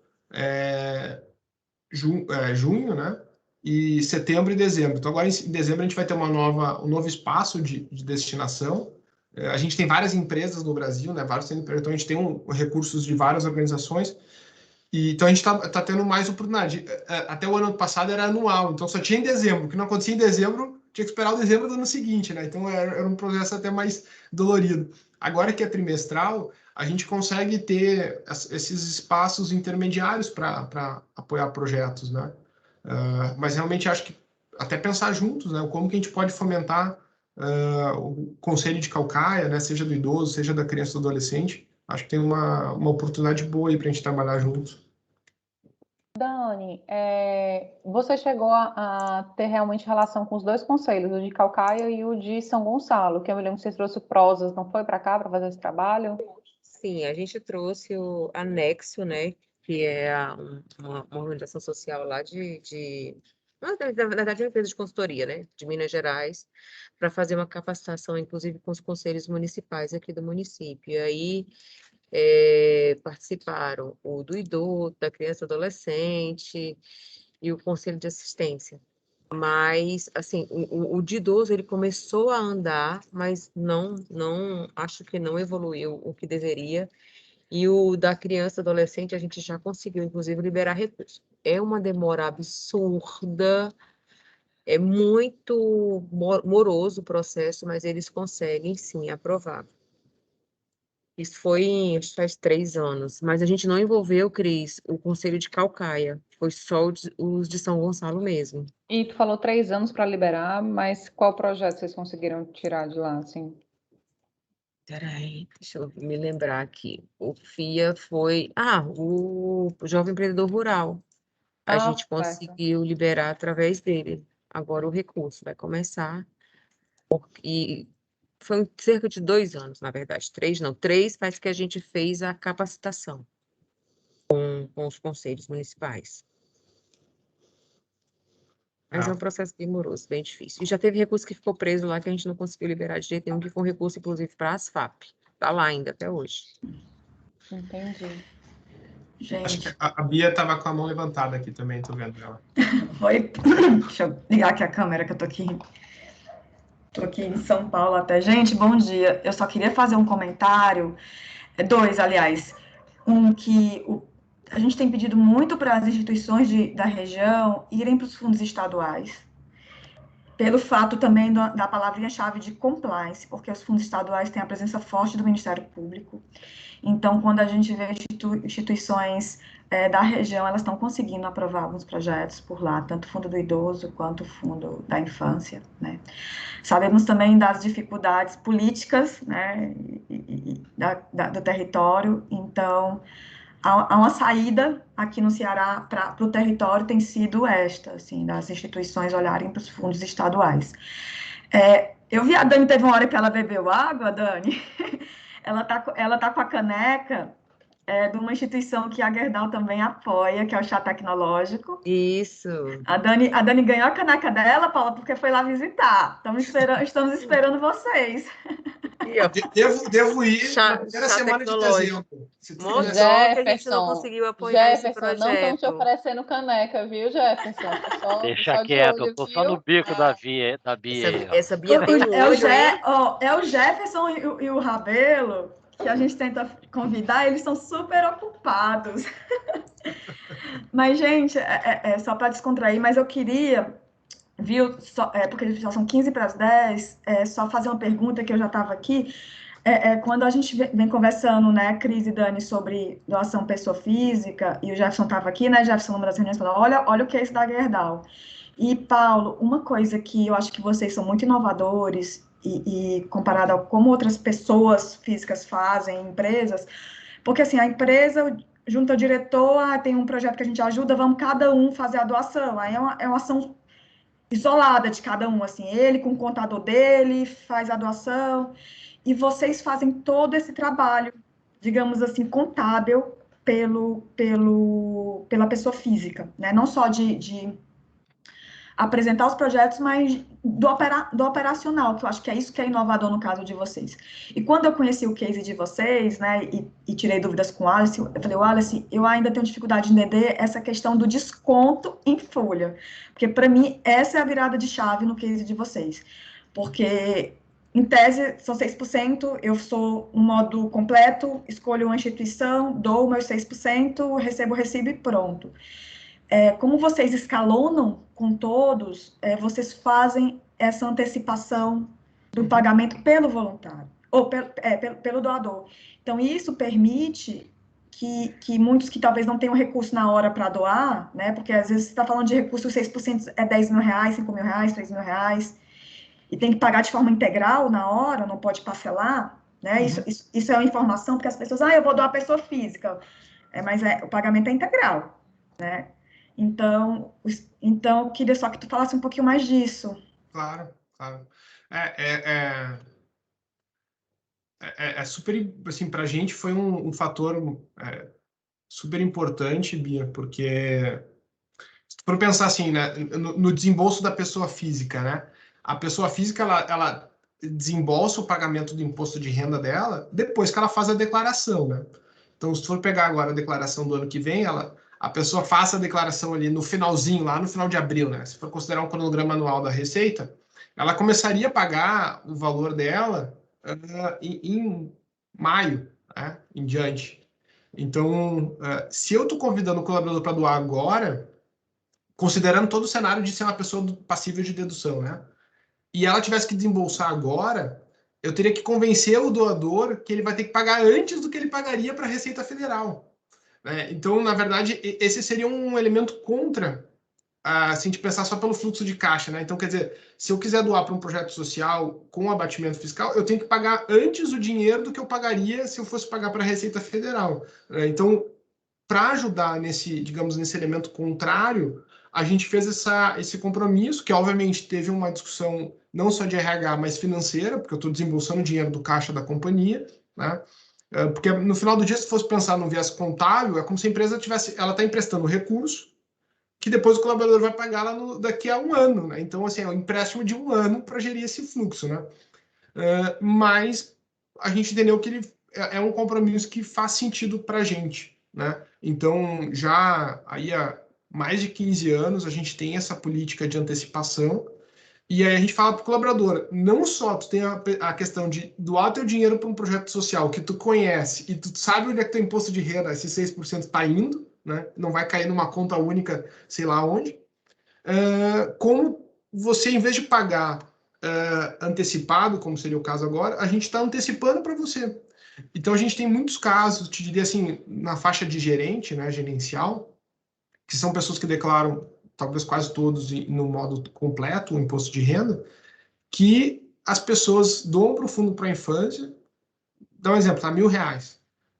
junho, né? E setembro e dezembro. Então agora em dezembro a gente vai ter um novo espaço de destinação. A gente tem várias empresas no Brasil, né? Então a gente tem recursos de várias organizações. Então a gente está tendo mais oportunidade. Até o ano passado era anual, então só tinha em dezembro. O que não acontecia em dezembro, tinha que esperar o dezembro do ano seguinte, né? Então era um processo até mais dolorido. Agora que é trimestral, a gente consegue ter esses espaços intermediários para apoiar projetos, né? Mas realmente acho que até pensar juntos, né? Como que a gente pode fomentar o conselho de Caucaia, né? Seja do idoso, seja da criança ou do adolescente. Acho que tem uma oportunidade boa aí para a gente trabalhar juntos. Dani, você chegou a ter realmente relação com os dois conselhos, o de Caucaia e o de São Gonçalo, que eu me lembro que você trouxe o Prosas, não foi para cá para fazer esse trabalho? Sim, a gente trouxe o Anexo, né, que é uma organização social lá na verdade, é uma empresa de consultoria, né, de Minas Gerais, para fazer uma capacitação, inclusive, com os conselhos municipais aqui do município. E aí participaram o do idoso, da criança e adolescente e o conselho de assistência. Mas, assim, o de idoso, ele começou a andar, mas acho que não evoluiu o que deveria. E o da criança e adolescente, a gente já conseguiu, inclusive, liberar recursos. É uma demora absurda, é muito moroso o processo, mas eles conseguem, sim, aprovar. Isso foi, acho que faz 3 anos, mas a gente não envolveu, Cris, o Conselho de Caucaia, foi só os de São Gonçalo mesmo. E tu falou 3 anos para liberar, mas qual projeto vocês conseguiram tirar de lá, assim? Peraí, deixa eu me lembrar aqui. O FIA foi. O Jovem Empreendedor Rural. A gente certo. conseguiu liberar através dele. Agora o recurso vai começar. E foi cerca de 2 anos, na verdade. 3 não. 3 faz que a gente fez a capacitação com os conselhos municipais. Mas é um processo bem moroso, bem difícil. E já teve recurso que ficou preso lá, que a gente não conseguiu liberar de jeito nenhum, que foi um recurso, inclusive, para a ASFAP. Está lá ainda, até hoje. Entendi. Acho que Gente, a Bia estava com a mão levantada aqui também, tô vendo ela. oi. Deixa eu ligar aqui a câmera, que eu tô aqui. Tô aqui em São Paulo até. Gente, bom dia. Eu só queria fazer um comentário, 2, aliás. Um que a gente tem pedido muito para as instituições da região irem para os fundos estaduais, pelo fato também da palavrinha-chave de compliance, porque os fundos estaduais têm a presença forte do Ministério Público. Então, quando a gente vê instituições da região, elas estão conseguindo aprovar alguns projetos por lá, tanto o Fundo do Idoso quanto o Fundo da Infância, né? Sabemos também das dificuldades políticas, né, do território, então há uma saída aqui no Ceará para o território tem sido esta, assim, das instituições olharem para os fundos estaduais. Eu vi a Dani, teve uma hora que ela bebeu água, Dani, ela tá com a caneca de uma instituição que a Gerdau também apoia, que é o Chá Tecnológico. Isso. A Dani ganhou a caneca dela, Paula, porque foi lá visitar. Estamos esperando vocês. Devo ir na primeira semana de dezembro. Só que a gente não conseguiu apoiar esse projeto. Não estão te oferecendo caneca, viu, Jefferson? Deixa quieto, eu tô só no bico da Bia. Essa Bia tem um olho, hein? É o Jefferson e o Rabelo, que a gente tenta convidar, eles são super ocupados. Mas, gente, só para descontrair, mas eu queria, viu, porque já são 15 para as 10, só fazer uma pergunta que eu já estava aqui. Quando a gente vem conversando, né, Cris e Dani, sobre doação pessoa física, e o Jefferson estava aqui, né, Jefferson, numa das reuniões, falou, olha o case da Gerdau. E, Paulo, uma coisa que eu acho que vocês são muito inovadores, e comparado a como outras pessoas físicas fazem, empresas, porque, assim, a empresa junta o diretor, tem um projeto que a gente ajuda, vamos cada um fazer a doação, aí é uma ação isolada de cada um, assim, ele com o contador dele faz a doação, e vocês fazem todo esse trabalho, digamos assim, contábil pela pessoa física, né? Não só de apresentar os projetos, mas do operacional, que eu acho que é isso que é inovador no caso de vocês. E quando eu conheci o case de vocês, né, e tirei dúvidas com o Alice, eu falei, Alice, eu ainda tenho dificuldade de entender essa questão do desconto em folha, porque para mim essa é a virada de chave no case de vocês, porque em tese são 6%, eu sou um modo completo, escolho uma instituição, dou meus 6%, recebo o recibo e pronto. Como vocês escalonam com todos, vocês fazem essa antecipação do pagamento pelo voluntário. ou pelo doador. Então, isso permite que muitos que talvez não tenham recurso na hora para doar, né? Porque às vezes você está falando de recurso, 6% é 10 mil reais, 5 mil reais, 3 mil reais, e tem que pagar de forma integral na hora, não pode parcelar, né? Isso é uma informação, porque as pessoas, eu vou doar a pessoa física, mas o pagamento é integral, né? Então, eu queria só que tu falasse um pouquinho mais disso. Claro, claro. É super, assim, para a gente foi um fator super importante, Bia, porque se for pensar assim, né, no desembolso da pessoa física, né, a pessoa física, ela desembolsa o pagamento do imposto de renda dela depois que ela faz a declaração, né? Então, se for pegar agora a declaração do ano que vem, a pessoa faça a declaração ali no finalzinho, lá no final de abril, né? Se for considerar um cronograma anual da Receita, ela começaria a pagar o valor dela em maio, né, em diante. Então, se eu estou convidando o colaborador para doar agora, considerando todo o cenário de ser uma pessoa passível de dedução, né, e ela tivesse que desembolsar agora, eu teria que convencer o doador que ele vai ter que pagar antes do que ele pagaria para a Receita Federal, né? Então, na verdade, esse seria um elemento contra se a gente pensar só pelo fluxo de caixa, né? Então, quer dizer, se eu quiser doar para um projeto social com abatimento fiscal, eu tenho que pagar antes o dinheiro do que eu pagaria se eu fosse pagar para a Receita Federal, né? Então, para ajudar digamos, nesse elemento contrário, a gente fez esse compromisso, que obviamente teve uma discussão não só de RH, mas financeira, porque eu estou desembolsando dinheiro do caixa da companhia, né? Porque no final do dia, se fosse pensar no viés contábil, é como se a empresa ela está emprestando recurso que depois o colaborador vai pagar lá daqui a um ano, né? Então, assim, é um empréstimo de um ano para gerir esse fluxo, né? Mas a gente entendeu que ele é um compromisso que faz sentido para a gente, né? Então, já aí há mais de 15 anos, a gente tem essa política de antecipação, e aí a gente fala para o colaborador, não só tu tem a questão de doar teu dinheiro para um projeto social que tu conhece e tu sabe onde é que teu imposto de renda, esse 6% está indo, né? Não vai cair numa conta única, sei lá onde. Como você, em vez de pagar antecipado, como seria o caso agora, a gente está antecipando para você. Então, a gente tem muitos casos, te diria assim, na faixa de gerente, né, gerencial, que são pessoas que declaram, talvez quase todos, no modo completo, o imposto de renda, que as pessoas doam para o Fundo para a Infância, dá um exemplo, tá, R$1.000.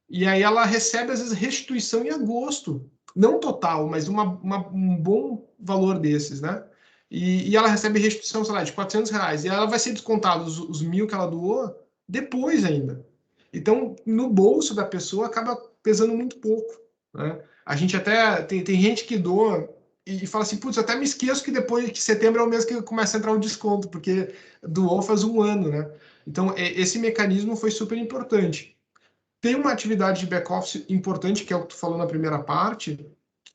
E aí ela recebe, às vezes, restituição em agosto. Não total, mas um bom valor desses, né? E ela recebe restituição, sei lá, de R$400. E ela vai ser descontado os 1.000 que ela doou depois ainda. Então, no bolso da pessoa, acaba pesando muito pouco, né? A gente até... Tem gente que doa e fala assim, putz, eu até me esqueço que depois que setembro é o mês que começa a entrar o desconto, porque doou faz um ano, né? Então, esse mecanismo foi super importante. Tem uma atividade de back-office importante, que é o que tu falou na primeira parte,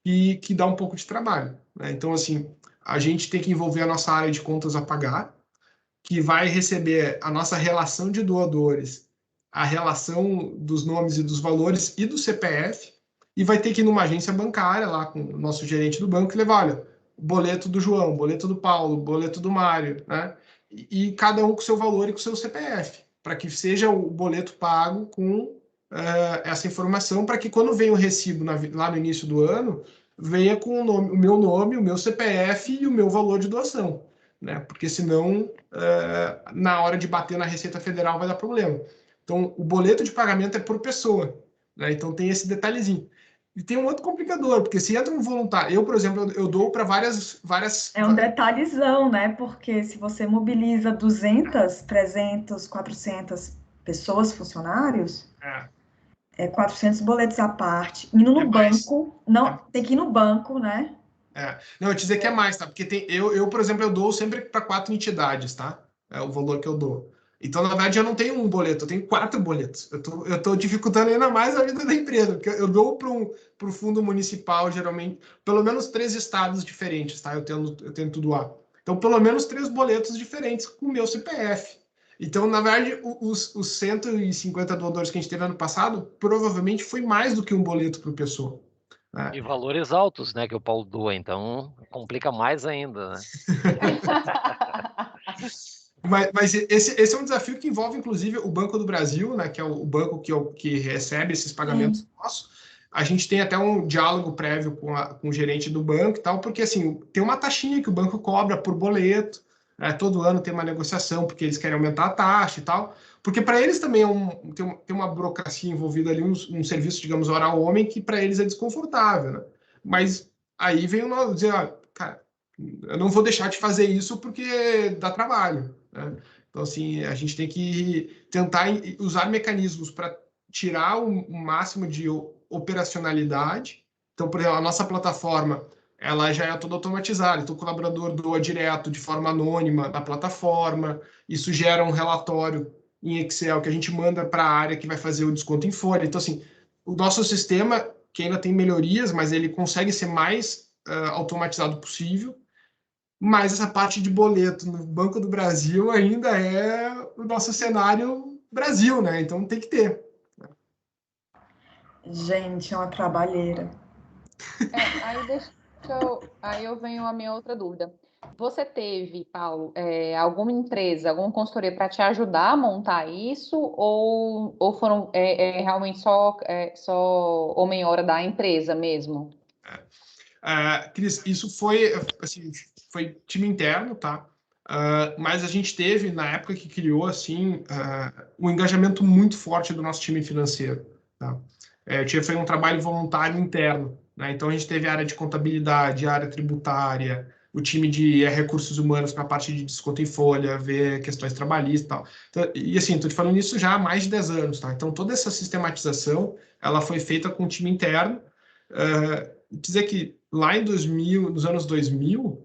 que dá um pouco de trabalho, né? Então, assim, a gente tem que envolver a nossa área de contas a pagar, que vai receber a nossa relação de doadores, a relação dos nomes e dos valores e do CPF, e vai ter que ir numa agência bancária, lá com o nosso gerente do banco, e levar, olha, o boleto do João, o boleto do Paulo, o boleto do Mário, né? E cada um com seu valor e com seu CPF, para que seja o boleto pago com essa informação, para que quando vem o recibo lá no início do ano, venha com o meu nome, o meu CPF e o meu valor de doação, né? Porque senão, na hora de bater na Receita Federal, vai dar problema. Então, o boleto de pagamento é por pessoa, né? Então, tem esse detalhezinho. E tem um outro complicador, porque se entra um voluntário... Eu, por exemplo, eu dou para várias... É um detalhezão, né? Porque se você mobiliza 200, 300, 400 pessoas, funcionários... É 400 boletos à parte. Indo no banco, não, tem que ir no banco, né? Não, eu te dizer que é mais, tá? Porque eu, por exemplo, eu dou sempre para 4 entidades, tá? É o valor que eu dou. Então, na verdade, eu não tenho um boleto, eu tenho 4 boletos. Eu tô dificultando ainda mais a vida da empresa, porque eu dou para o fundo municipal, geralmente, pelo menos 3 estados diferentes, tá? Eu tento doar. Então, pelo menos 3 boletos diferentes com o meu CPF. Então, na verdade, os 150 doadores que a gente teve ano passado, provavelmente foi mais do que um boleto por pessoa. E valores altos, né, que o Paulo doa, então complica mais ainda, né? Mas esse é um desafio que envolve, inclusive, o Banco do Brasil, né, que é o banco que recebe esses pagamentos nossos. A gente tem até um diálogo prévio com o gerente do banco e tal, porque assim, tem uma taxinha que o banco cobra por boleto, né, todo ano tem uma negociação, porque eles querem aumentar a taxa e tal, porque para eles também tem uma burocracia envolvida ali, um serviço, digamos, hora ao homem, que para eles é desconfortável, né? Mas aí vem o nosso dizer, cara, eu não vou deixar de fazer isso porque dá trabalho, né? Então, assim, a gente tem que tentar usar mecanismos para tirar o máximo de operacionalidade. Então, por exemplo, a nossa plataforma, ela já é toda automatizada. Então, o colaborador doa direto, de forma anônima, na plataforma. Isso gera um relatório em Excel que a gente manda para a área que vai fazer o desconto em folha. Então, assim, o nosso sistema, que ainda tem melhorias, mas ele consegue ser mais automatizado possível. Mas essa parte de boleto no Banco do Brasil ainda é o nosso cenário Brasil, né? Então tem que ter. Gente, é uma trabalheira. Aí eu venho a minha outra dúvida. Você teve, Paulo, alguma empresa, alguma consultoria para te ajudar a montar isso, ou foram realmente só homem hora da empresa mesmo? Cris, isso foi, assim, foi time interno, tá? Mas a gente teve, na época que criou, assim, um engajamento muito forte do nosso time financeiro, tá? Foi um trabalho voluntário interno, né? Então, a gente teve a área de contabilidade, a área tributária, o time de recursos humanos para a parte de desconto em folha, ver questões trabalhistas e tal. Então, e, assim, estou te falando isso já há mais de 10 anos, tá? Então, toda essa sistematização, ela foi feita com o time interno. Dizer que lá em 2000, nos anos 2000,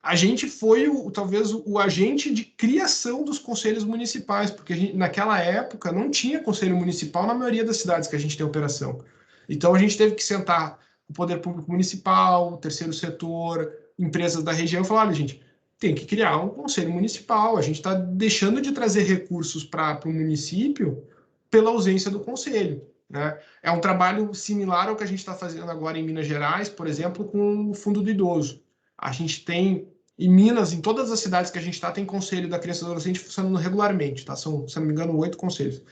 a gente foi talvez o agente de criação dos conselhos municipais, porque naquela época não tinha conselho municipal na maioria das cidades que a gente tem operação. Então a gente teve que sentar o poder público municipal, o terceiro setor, empresas da região e falar, olha, gente, tem que criar um conselho municipal, a gente está deixando de trazer recursos para o município pela ausência do conselho. Né? É um trabalho similar ao que a gente está fazendo agora em Minas Gerais, por exemplo, com o Fundo do Idoso. A gente tem, em Minas, em todas as cidades que a gente está, tem conselho da criança e do adolescente funcionando regularmente, tá? São, se não me engano, 8 conselhos.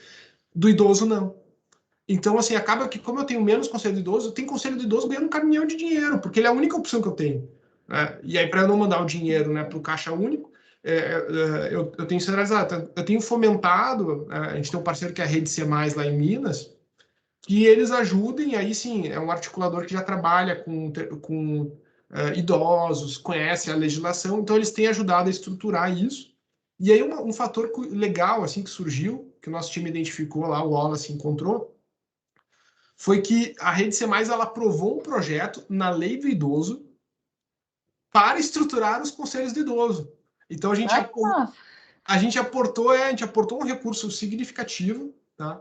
Do idoso, não. Então, assim, acaba que, como eu tenho menos conselho do idoso, eu tenho conselho do idoso ganhando um caminhão de dinheiro, porque ele é a única opção que eu tenho. Né? E aí, para eu não mandar o dinheiro, né, para o caixa único, eu tenho centralizado. Eu tenho fomentado, a gente tem um parceiro que é a Rede C+, lá em Minas, que eles ajudem, aí sim, é um articulador que já trabalha com idosos, conhece a legislação, então eles têm ajudado a estruturar isso. E aí um fator legal assim que surgiu, que o nosso time identificou lá, o Wallace encontrou, foi que a Rede C+, ela aprovou um projeto na Lei do Idoso para estruturar os conselhos do idoso. Então a gente aportou um recurso significativo, tá?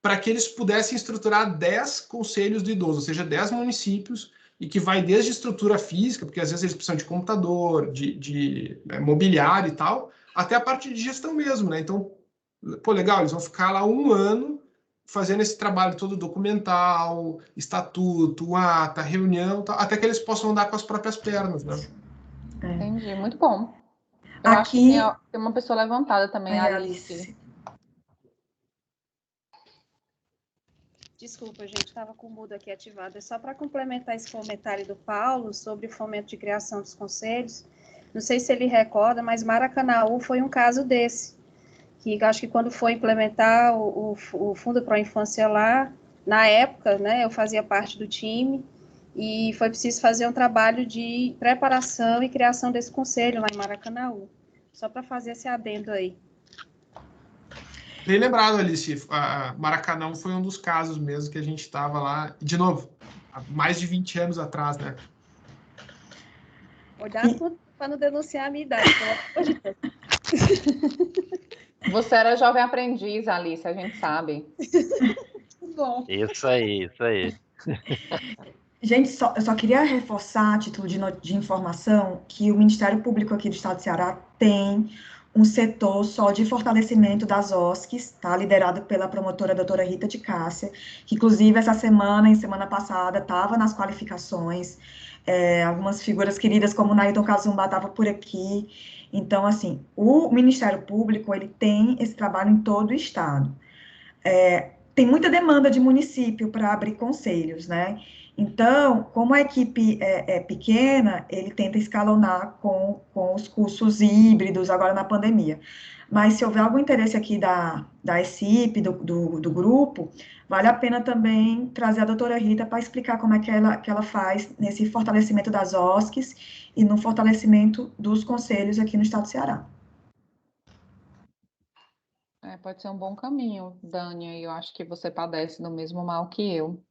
Para que eles pudessem estruturar 10 conselhos do idoso, ou seja, 10 municípios, e que vai desde estrutura física, porque às vezes eles precisam de computador, de mobiliário e tal, até a parte de gestão mesmo, né? Então, pô, legal, eles vão ficar lá um ano fazendo esse trabalho todo documental, estatuto, ata, reunião, tal, até que eles possam andar com as próprias pernas, né? Entendi, muito bom. Eu Aqui acho que tem uma pessoa levantada também, Alice. Desculpa, gente, estava com o mudo aqui ativado. É só para complementar esse comentário do Paulo sobre o fomento de criação dos conselhos. Não sei se ele recorda, mas Maracanaú foi um caso desse. Que acho que quando foi implementar o Fundo Pro Infância lá, na época, né, eu fazia parte do time, e foi preciso fazer um trabalho de preparação e criação desse conselho lá em Maracanaú. Só para fazer esse adendo aí. Bem lembrado, Alice, Maracanã foi um dos casos mesmo que a gente estava lá, de novo, há mais de 20 anos atrás, né? Cuidado para não denunciar a minha idade, pelo amor de Deus. Você era jovem aprendiz, Alice, a gente sabe. Bom. Isso aí, isso aí. Gente, eu só queria reforçar, a título de informação, que o Ministério Público aqui do Estado do Ceará tem um setor só de fortalecimento das OSCs, tá? Liderado pela promotora doutora Rita de Cássia, que inclusive essa semana, em semana passada, estava nas qualificações. algumas figuras queridas como Nailton Kazumba estava por aqui. Então, assim, o Ministério Público, ele tem esse trabalho em todo o Estado. Tem muita demanda de município para abrir conselhos, né? Então, como a equipe é pequena, ele tenta escalonar com os cursos híbridos agora na pandemia. Mas se houver algum interesse aqui da ECIP, do grupo, vale a pena também trazer a doutora Rita para explicar como é que ela faz nesse fortalecimento das OSCs e no fortalecimento dos conselhos aqui no estado do Ceará. Pode ser um bom caminho, Dani, e eu acho que você padece do mesmo mal que eu.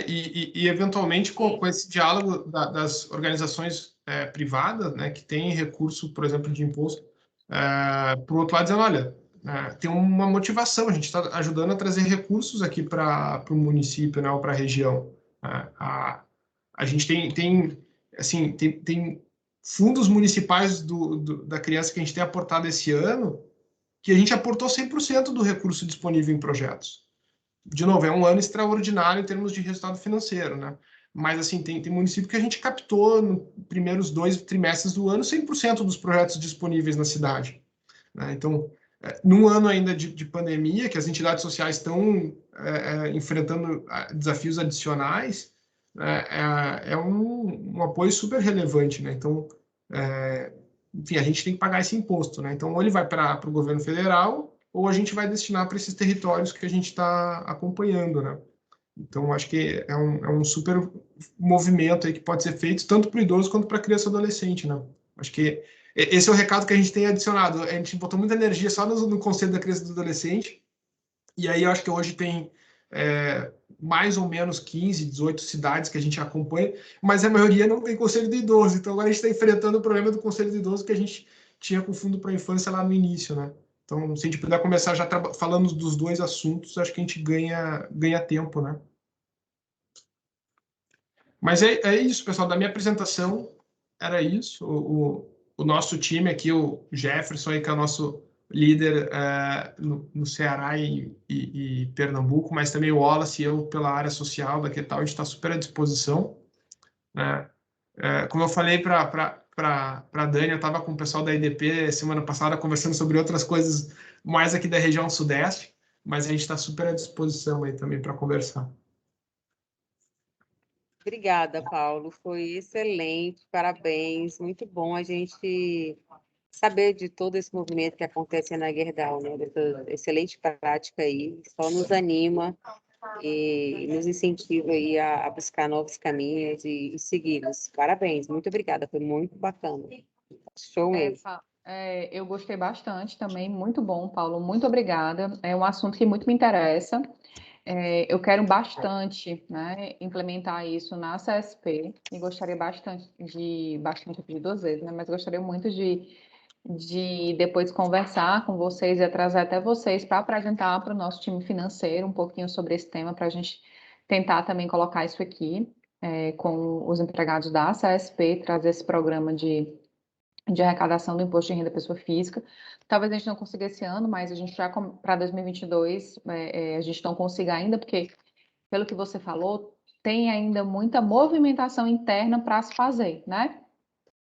E eventualmente, com esse diálogo das organizações privadas, né, que têm recurso, por exemplo, de imposto, por outro lado, dizendo, olha, tem uma motivação, a gente está ajudando a trazer recursos aqui para o município, né, ou para a região. A gente tem fundos municipais da criança que a gente tem aportado esse ano, que a gente aportou 100% do recurso disponível em projetos. De novo, é um ano extraordinário em termos de resultado financeiro, né? Mas, assim, tem município que a gente captou nos primeiros 2 trimestres do ano 100% dos projetos disponíveis na cidade, né? Então, num ano ainda de pandemia, que as entidades sociais estão enfrentando desafios adicionais, é um apoio super relevante, né? Então, enfim, a gente tem que pagar esse imposto, né? Então, ou ele vai para o governo federal, ou a gente vai destinar para esses territórios que a gente está acompanhando, né? Então, acho que é um super movimento aí que pode ser feito tanto para o idoso quanto para a criança e adolescente, né? Acho que esse é o recado que a gente tem adicionado. A gente botou muita energia só no Conselho da Criança e do Adolescente, e aí eu acho que hoje tem mais ou menos 15, 18 cidades que a gente acompanha, mas a maioria não tem Conselho do Idoso. Então, agora a gente está enfrentando o problema do Conselho do Idoso que a gente tinha com o Fundo para a Infância lá no início, né? Então, se a gente puder começar já falando dos dois assuntos, acho que a gente ganha tempo, né? Mas é isso, pessoal. Da minha apresentação, era isso. O nosso time aqui, o Jefferson, aí, que é o nosso líder no Ceará e Pernambuco, mas também o Wallace e eu pela área social daqui e tal, a gente está super à disposição, né? Como eu falei para a Dani, eu estava com o pessoal da IDP semana passada conversando sobre outras coisas mais aqui da região sudeste, mas a gente está super à disposição aí também para conversar. Obrigada, Paulo. Foi excelente, parabéns. Muito bom a gente saber de todo esse movimento que acontece na Gerdau, né? Dessa excelente prática aí, só nos anima e nos incentiva aí a buscar novos caminhos e segui-los. Parabéns, muito obrigada, foi muito bacana. Show mesmo. Eu gostei bastante também, muito bom, Paulo, muito obrigada. É um assunto que muito me interessa. Eu quero bastante, né, implementar isso na CSP e gostaria bastante de 2 vezes, né, mas gostaria muito de depois conversar com vocês e trazer até vocês para apresentar para o nosso time financeiro um pouquinho sobre esse tema, para a gente tentar também colocar isso aqui com os empregados da CSP, trazer esse programa de arrecadação do imposto de renda pessoa física. Talvez a gente não consiga esse ano, mas a gente já para 2022 a gente não consiga ainda, porque pelo que você falou, tem ainda muita movimentação interna para se fazer, né?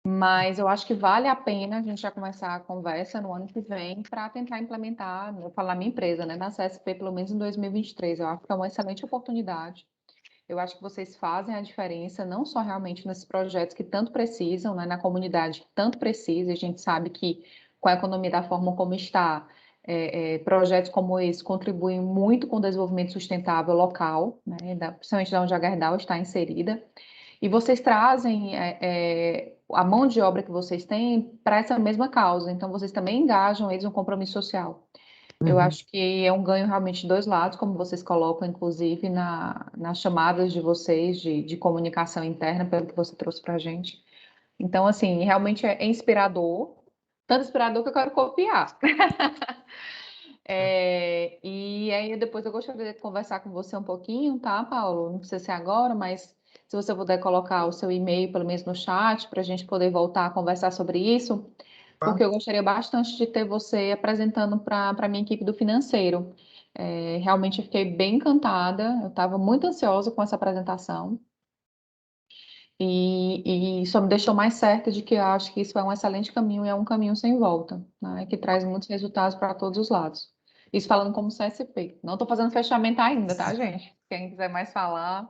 Mas eu acho que vale a pena a gente já começar a conversa no ano que vem para tentar implementar, vou falar minha empresa, né, na CSP, pelo menos em 2023. Eu acho que é uma excelente oportunidade. Eu acho que vocês fazem a diferença, não só realmente nesses projetos que tanto precisam, né, na comunidade que tanto precisa. A gente sabe que com a economia da forma como está, projetos como esse contribuem muito com o desenvolvimento sustentável local, né, principalmente da onde a Gerdau está inserida. E vocês trazem a mão de obra que vocês têm para essa mesma causa. Então, vocês também engajam eles no compromisso social. Eu acho que é um ganho realmente de 2 lados, como vocês colocam, inclusive, nas chamadas de vocês de comunicação interna, pelo que você trouxe para a gente. Então, assim, realmente é inspirador, tanto inspirador que eu quero copiar. E aí, depois eu gostaria de conversar com você um pouquinho, tá, Paulo? Não precisa ser agora, mas se você puder colocar o seu e-mail, pelo menos no chat, para a gente poder voltar a conversar sobre isso, porque eu gostaria bastante de ter você apresentando para a minha equipe do financeiro. Realmente fiquei bem encantada, eu estava muito ansiosa com essa apresentação. E só me deixou mais certa de que eu acho que isso é um excelente caminho e é um caminho sem volta, né? Que traz muitos resultados para todos os lados. Isso falando como CSP. Não estou fazendo fechamento ainda, tá, gente? Quem quiser mais falar.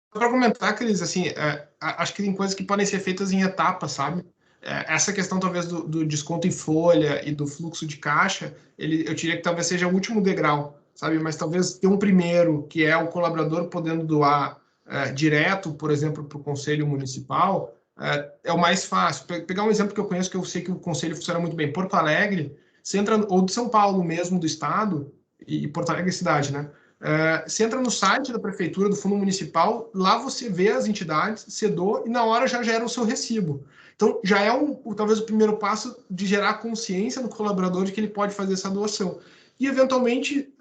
Para comentar, Cris, assim, acho que tem coisas que podem ser feitas em etapas, sabe? Essa questão, talvez, do desconto em folha e do fluxo de caixa, eu diria que talvez seja o último degrau, sabe? Mas talvez ter um primeiro, que é o colaborador podendo doar direto, por exemplo, para o Conselho Municipal, é o mais fácil. Pegar um exemplo que eu conheço, que eu sei que o Conselho funciona muito bem. Porto Alegre, você entra, ou de São Paulo mesmo, do Estado, e Porto Alegre é cidade, né? Você entra no site da prefeitura, do fundo municipal, lá você vê as entidades, você doa e na hora já gera o seu recibo. Então, já é talvez o primeiro passo de gerar consciência no colaborador de que ele pode fazer essa doação. E, eventualmente,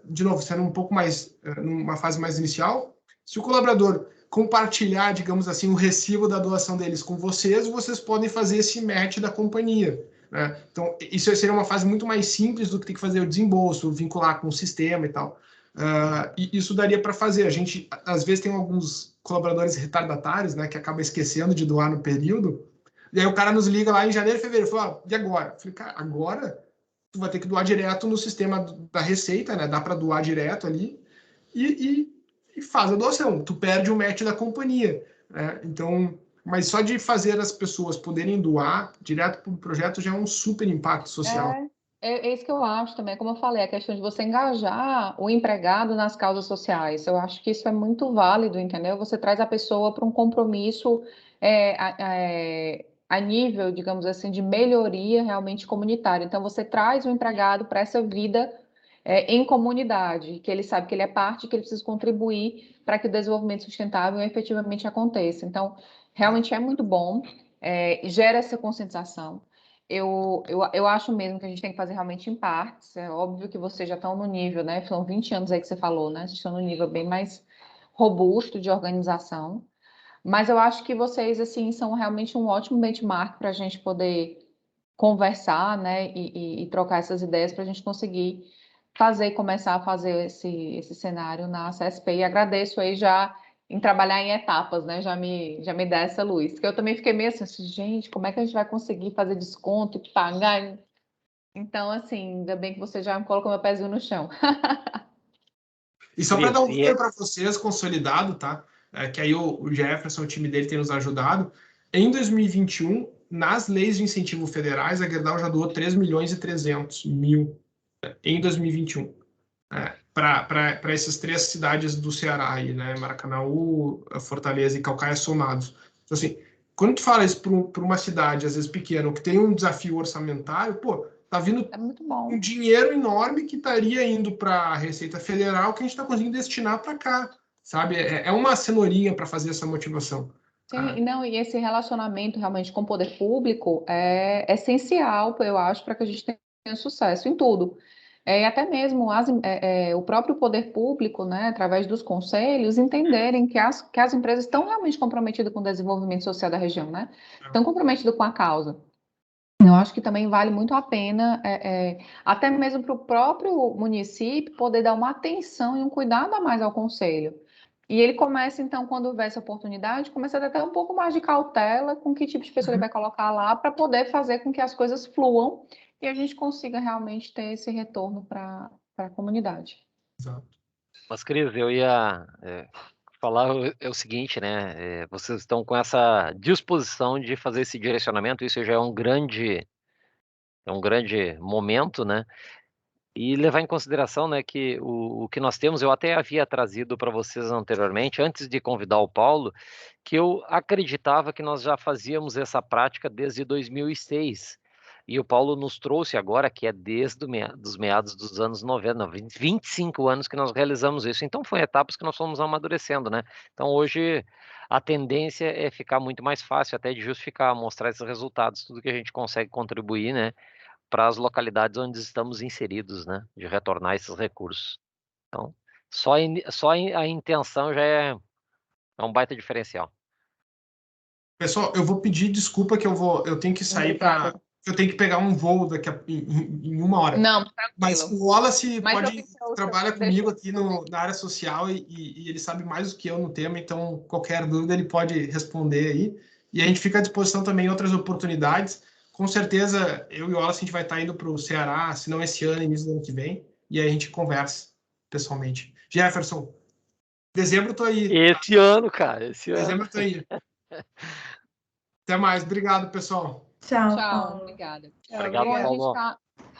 de novo, sendo um pouco mais, numa fase mais inicial, se o colaborador compartilhar, digamos assim, o recibo da doação deles com vocês podem fazer esse match da companhia. Né? Então, isso seria uma fase muito mais simples do que ter que fazer o desembolso, vincular com o sistema e tal. E isso daria para fazer. A gente, às vezes, tem alguns colaboradores retardatários, né, que acabam esquecendo de doar no período, e aí o cara nos liga lá em janeiro, fevereiro, fala, e agora? Eu falei, cara, agora tu vai ter que doar direto no sistema da Receita, né, dá para doar direto ali, e faz a doação. Tu perde o match da companhia. Né? Então, mas só de fazer as pessoas poderem doar direto para o projeto já é um super impacto social. É isso que eu acho também, como eu falei, a questão de você engajar o empregado nas causas sociais. Eu acho que isso é muito válido, entendeu? Você traz a pessoa para um compromisso a nível, digamos assim, de melhoria realmente comunitária. Então, você traz o empregado para essa vida em comunidade, que ele sabe que ele é parte, que ele precisa contribuir para que o desenvolvimento sustentável efetivamente aconteça. Então, realmente é muito bom, gera essa conscientização. Eu acho mesmo que a gente tem que fazer realmente em partes. É óbvio que vocês já estão no nível, né? São 20 anos aí que você falou, né? Vocês estão no nível bem mais robusto de organização. Mas eu acho que vocês, assim, são realmente um ótimo benchmark para a gente poder conversar, né? E trocar essas ideias para a gente conseguir começar a fazer esse cenário na CSP. E agradeço aí já em trabalhar em etapas, né? Já me dá essa luz. Porque eu também fiquei meio assim, gente, como é que a gente vai conseguir fazer desconto e pagar? Então, assim, ainda bem que você já colocou meu pezinho no chão. E só para dar um número para vocês, consolidado, tá? Que aí o Jefferson, o time dele, tem nos ajudado. Em 2021, nas leis de incentivo federais, a Gerdau já doou 3.300.000 em 2021. Para essas 3 cidades do Ceará, aí, né? Maracanaú, Fortaleza e Caucaia somados. Então, assim, quando tu fala isso para uma cidade, às vezes pequena, que tem um desafio orçamentário, pô, tá vindo um dinheiro enorme que estaria indo para a Receita Federal que a gente está conseguindo destinar para cá, sabe? É uma cenourinha para fazer essa motivação. Sim, não, e esse relacionamento realmente com o poder público é essencial, eu acho, para que a gente tenha sucesso em tudo. E até mesmo o próprio poder público, né, através dos conselhos, entenderem que as empresas estão realmente comprometidas com o desenvolvimento social da região, né? Estão comprometidas com a causa. Eu acho que também vale muito a pena, até mesmo para o próprio município, poder dar uma atenção e um cuidado a mais ao conselho. E ele começa, então, quando houver essa oportunidade, começa a ter um pouco mais de cautela com que tipo de pessoa ele vai colocar lá para poder fazer com que as coisas fluam e a gente consiga realmente ter esse retorno para a comunidade. Exato. Mas, Cris, eu ia falar o seguinte, né? Vocês estão com essa disposição de fazer esse direcionamento, isso já é um grande momento, né? E levar em consideração, né, que o que nós temos, eu até havia trazido para vocês anteriormente, antes de convidar o Paulo, que eu acreditava que nós já fazíamos essa prática desde 2006. E o Paulo nos trouxe agora, que é desde os meados dos anos 90, 25 anos que nós realizamos isso. Então, foram etapas que nós fomos amadurecendo, né? Então, hoje, a tendência é ficar muito mais fácil até de justificar, mostrar esses resultados, tudo que a gente consegue contribuir, né? Para as localidades onde estamos inseridos, né, de retornar esses recursos. Então, só a intenção já é um baita diferencial. Pessoal, eu vou pedir desculpa que eu tenho que sair para eu tenho que pegar um voo em 1 hora. Não, tranquilo. Mas o Wallace Mas trabalha comigo aqui na área social e ele sabe mais do que eu no tema, então qualquer dúvida ele pode responder aí. E a gente fica à disposição também em outras oportunidades. Com certeza, eu e o Wallace, a gente vai estar indo para o Ceará, se não esse ano, início do ano que vem, e aí a gente conversa pessoalmente. Jefferson, dezembro eu tô aí. Esse ano, cara, esse ano. Dezembro eu tô aí. Até mais. Obrigado, pessoal. Tchau, obrigada. Obrigado, Paulo.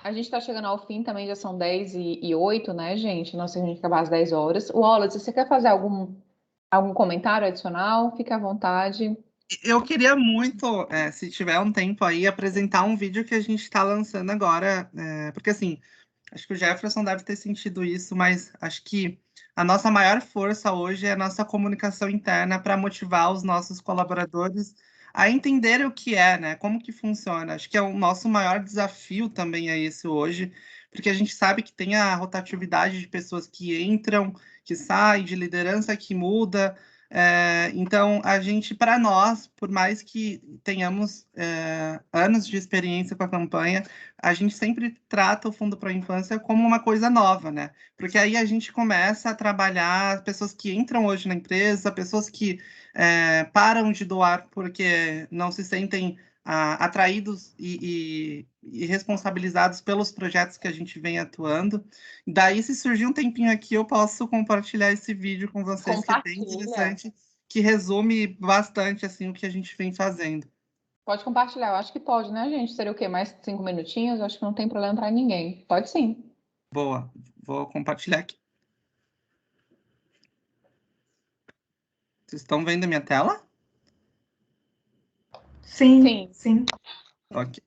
A gente está chegando ao fim também, já são 10h08, né, gente? Nossa, a gente acabar às 10 horas. Wallace, você quer fazer algum comentário adicional? Fique à vontade. Eu queria muito, se tiver um tempo aí, apresentar um vídeo que a gente está lançando agora, porque assim, acho que o Jefferson deve ter sentido isso, mas acho que a nossa maior força hoje é a nossa comunicação interna para motivar os nossos colaboradores a entenderem o que é, né? Como que funciona. Acho que é o nosso maior desafio também é esse hoje, porque a gente sabe que tem a rotatividade de pessoas que entram, que saem, de liderança que muda. Então, a gente, para nós, por mais que tenhamos anos de experiência com a campanha, a gente sempre trata o Fundo para a Infância como uma coisa nova, né? Porque aí a gente começa a trabalhar pessoas que entram hoje na empresa, pessoas que param de doar porque não se sentem atraídos e responsabilizados pelos projetos que a gente vem atuando. Daí, se surgir um tempinho aqui, eu posso compartilhar esse vídeo com vocês, que é bem interessante, que resume bastante assim, o que a gente vem fazendo. Pode compartilhar, eu acho que pode, né, gente? Seria o quê? Mais 5 minutinhos? Eu acho que não tem problema para ninguém. Pode sim. Boa, vou compartilhar aqui. Vocês estão vendo a minha tela? Sim. Ok.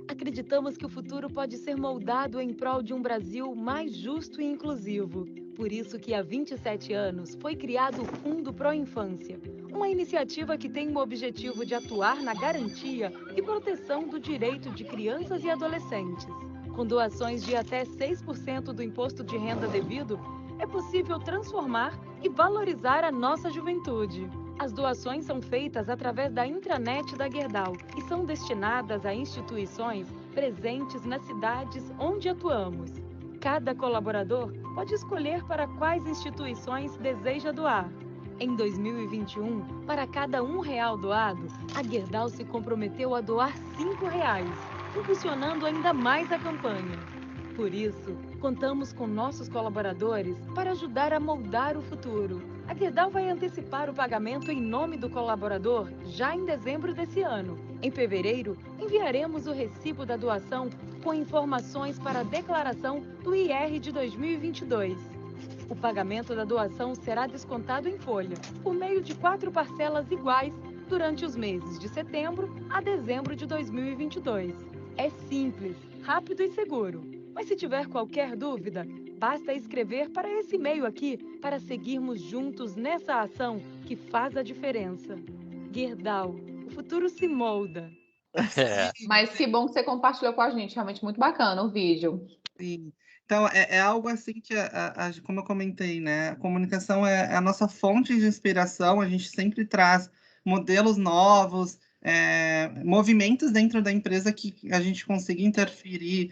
Acreditamos que o futuro pode ser moldado em prol de um Brasil mais justo e inclusivo. Por isso que há 27 anos foi criado o Fundo Pro Infância, uma iniciativa que tem o objetivo de atuar na garantia e proteção do direito de crianças e adolescentes. Com doações de até 6% do imposto de renda devido, é possível transformar e valorizar a nossa juventude. As doações são feitas através da intranet da Gerdau e são destinadas a instituições presentes nas cidades onde atuamos. Cada colaborador pode escolher para quais instituições deseja doar. Em 2021, para cada R$1 doado, a Gerdau se comprometeu a doar R$5, impulsionando ainda mais a campanha. Por isso, contamos com nossos colaboradores para ajudar a moldar o futuro. A Gerdau vai antecipar o pagamento em nome do colaborador já em dezembro desse ano. Em fevereiro, enviaremos o recibo da doação com informações para a declaração do IR de 2022. O pagamento da doação será descontado em folha, por meio de 4 parcelas iguais durante os meses de setembro a dezembro de 2022. É simples, rápido e seguro. Mas se tiver qualquer dúvida, basta escrever para esse e-mail aqui para seguirmos juntos nessa ação que faz a diferença. Gerdau, o futuro se molda. Mas que bom que você compartilhou com a gente, realmente muito bacana o vídeo. Sim. Então, é algo assim que, como eu comentei, né? A comunicação é a nossa fonte de inspiração, a gente sempre traz modelos novos, movimentos dentro da empresa que a gente consiga interferir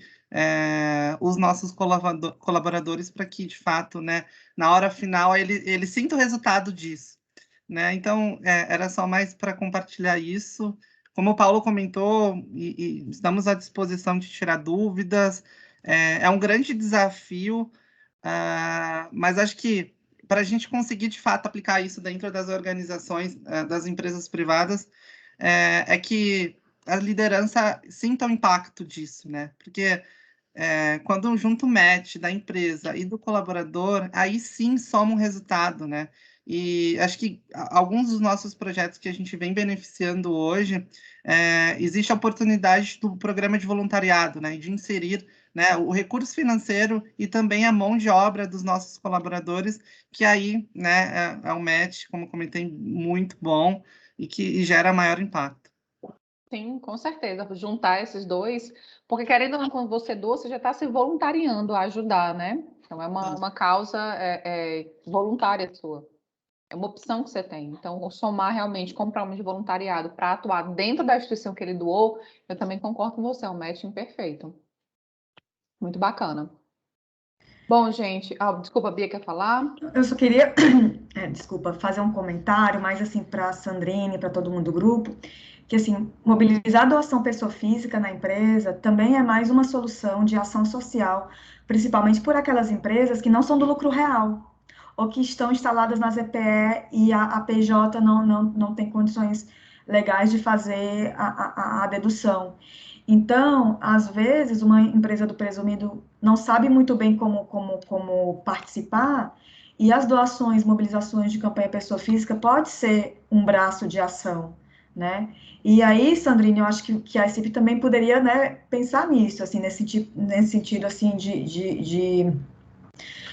os nossos colaboradores para que, de fato, né, na hora final, ele sinta o resultado disso. Né? Então, era só mais para compartilhar isso. Como o Paulo comentou, e estamos à disposição de tirar dúvidas. É um grande desafio, mas acho que para a gente conseguir, de fato, aplicar isso dentro das organizações, das empresas privadas, é que a liderança sinta o impacto disso, né? Porque quando junto o match da empresa e do colaborador, aí sim soma um resultado, né? E acho que alguns dos nossos projetos que a gente vem beneficiando hoje, existe a oportunidade do programa de voluntariado, né? De inserir, né, o recurso financeiro e também a mão de obra dos nossos colaboradores, que aí, né, é um match, como comentei, muito bom e que gera maior impacto. Sim, com certeza, juntar esses dois, porque querendo ou não, quando você doa, você já está se voluntariando a ajudar, né? Então é uma causa voluntária sua. É uma opção que você tem. Então, o somar realmente como programa de voluntariado para atuar dentro da instituição que ele doou, eu também concordo com você, é um matching perfeito. Muito bacana. Bom, gente, desculpa, a Bia quer falar? Eu só queria, desculpa, fazer um comentário, mais assim, para a Sandrine, para todo mundo do grupo, que assim, mobilizar a doação pessoa física na empresa também é mais uma solução de ação social, principalmente por aquelas empresas que não são do lucro real, ou que estão instaladas na ZPE e a PJ não tem condições legais de fazer a dedução. Então, às vezes, uma empresa do presumido não sabe muito bem como participar, e as doações, mobilizações de campanha pessoa física pode ser um braço de ação, né? E aí, Sandrine, eu acho que a ECIP também poderia, né, pensar nisso, assim, nesse sentido, assim,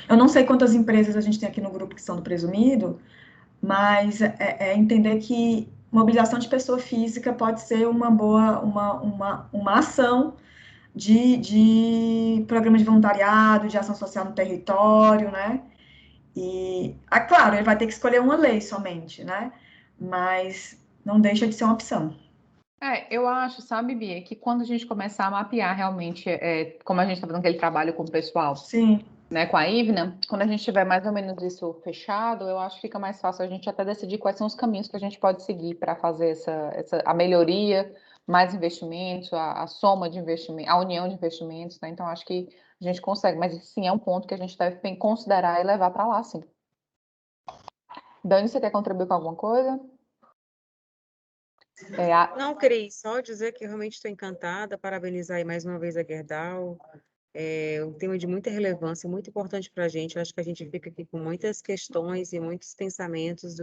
Eu não sei quantas empresas a gente tem aqui no grupo que são do presumido, mas entender que mobilização de pessoa física pode ser uma boa, uma ação de programa de voluntariado, de ação social no território, né? E, claro, ele vai ter que escolher uma lei somente, né? Mas não deixa de ser uma opção. Eu acho, sabe, Bia, que quando a gente começar a mapear realmente, como a gente está fazendo aquele trabalho com o pessoal, sim, né, com a Ivna, quando a gente tiver mais ou menos isso fechado, eu acho que fica mais fácil a gente até decidir quais são os caminhos que a gente pode seguir para fazer a melhoria, mais investimentos, a soma de investimentos, a união de investimentos, né? Então acho que a gente consegue, mas sim, é um ponto que a gente deve considerar e levar para lá, sim. Dani, você quer contribuir com alguma coisa? Não, Cris, só dizer que realmente estou encantada, parabenizar aí mais uma vez a Gerdau. É um tema de muita relevância, muito importante para a gente. Eu acho que a gente fica aqui com muitas questões e muitos pensamentos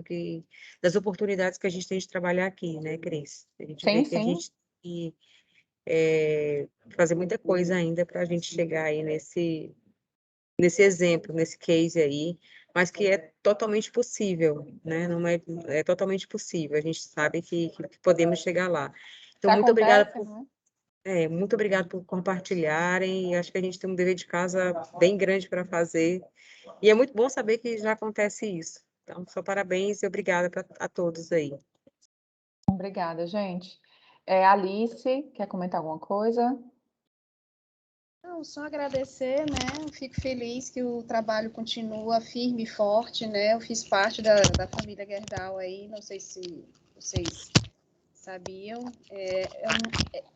das oportunidades que a gente tem de trabalhar aqui, né, Cris? A gente vê que a gente tem que fazer muita coisa ainda para a gente chegar aí nesse exemplo, nesse case aí, mas que é totalmente possível, né? Não é totalmente possível. A gente sabe que podemos chegar lá. Então, muito obrigada muito obrigada por compartilharem. Acho que a gente tem um dever de casa bem grande para fazer. E é muito bom saber que já acontece isso. Então, só parabéns e obrigada a todos aí. Obrigada, gente. Alice, quer comentar alguma coisa? Não, só agradecer, né? Eu fico feliz que o trabalho continua firme e forte, né? Eu fiz parte da família Gerdau aí, não sei se vocês sabiam,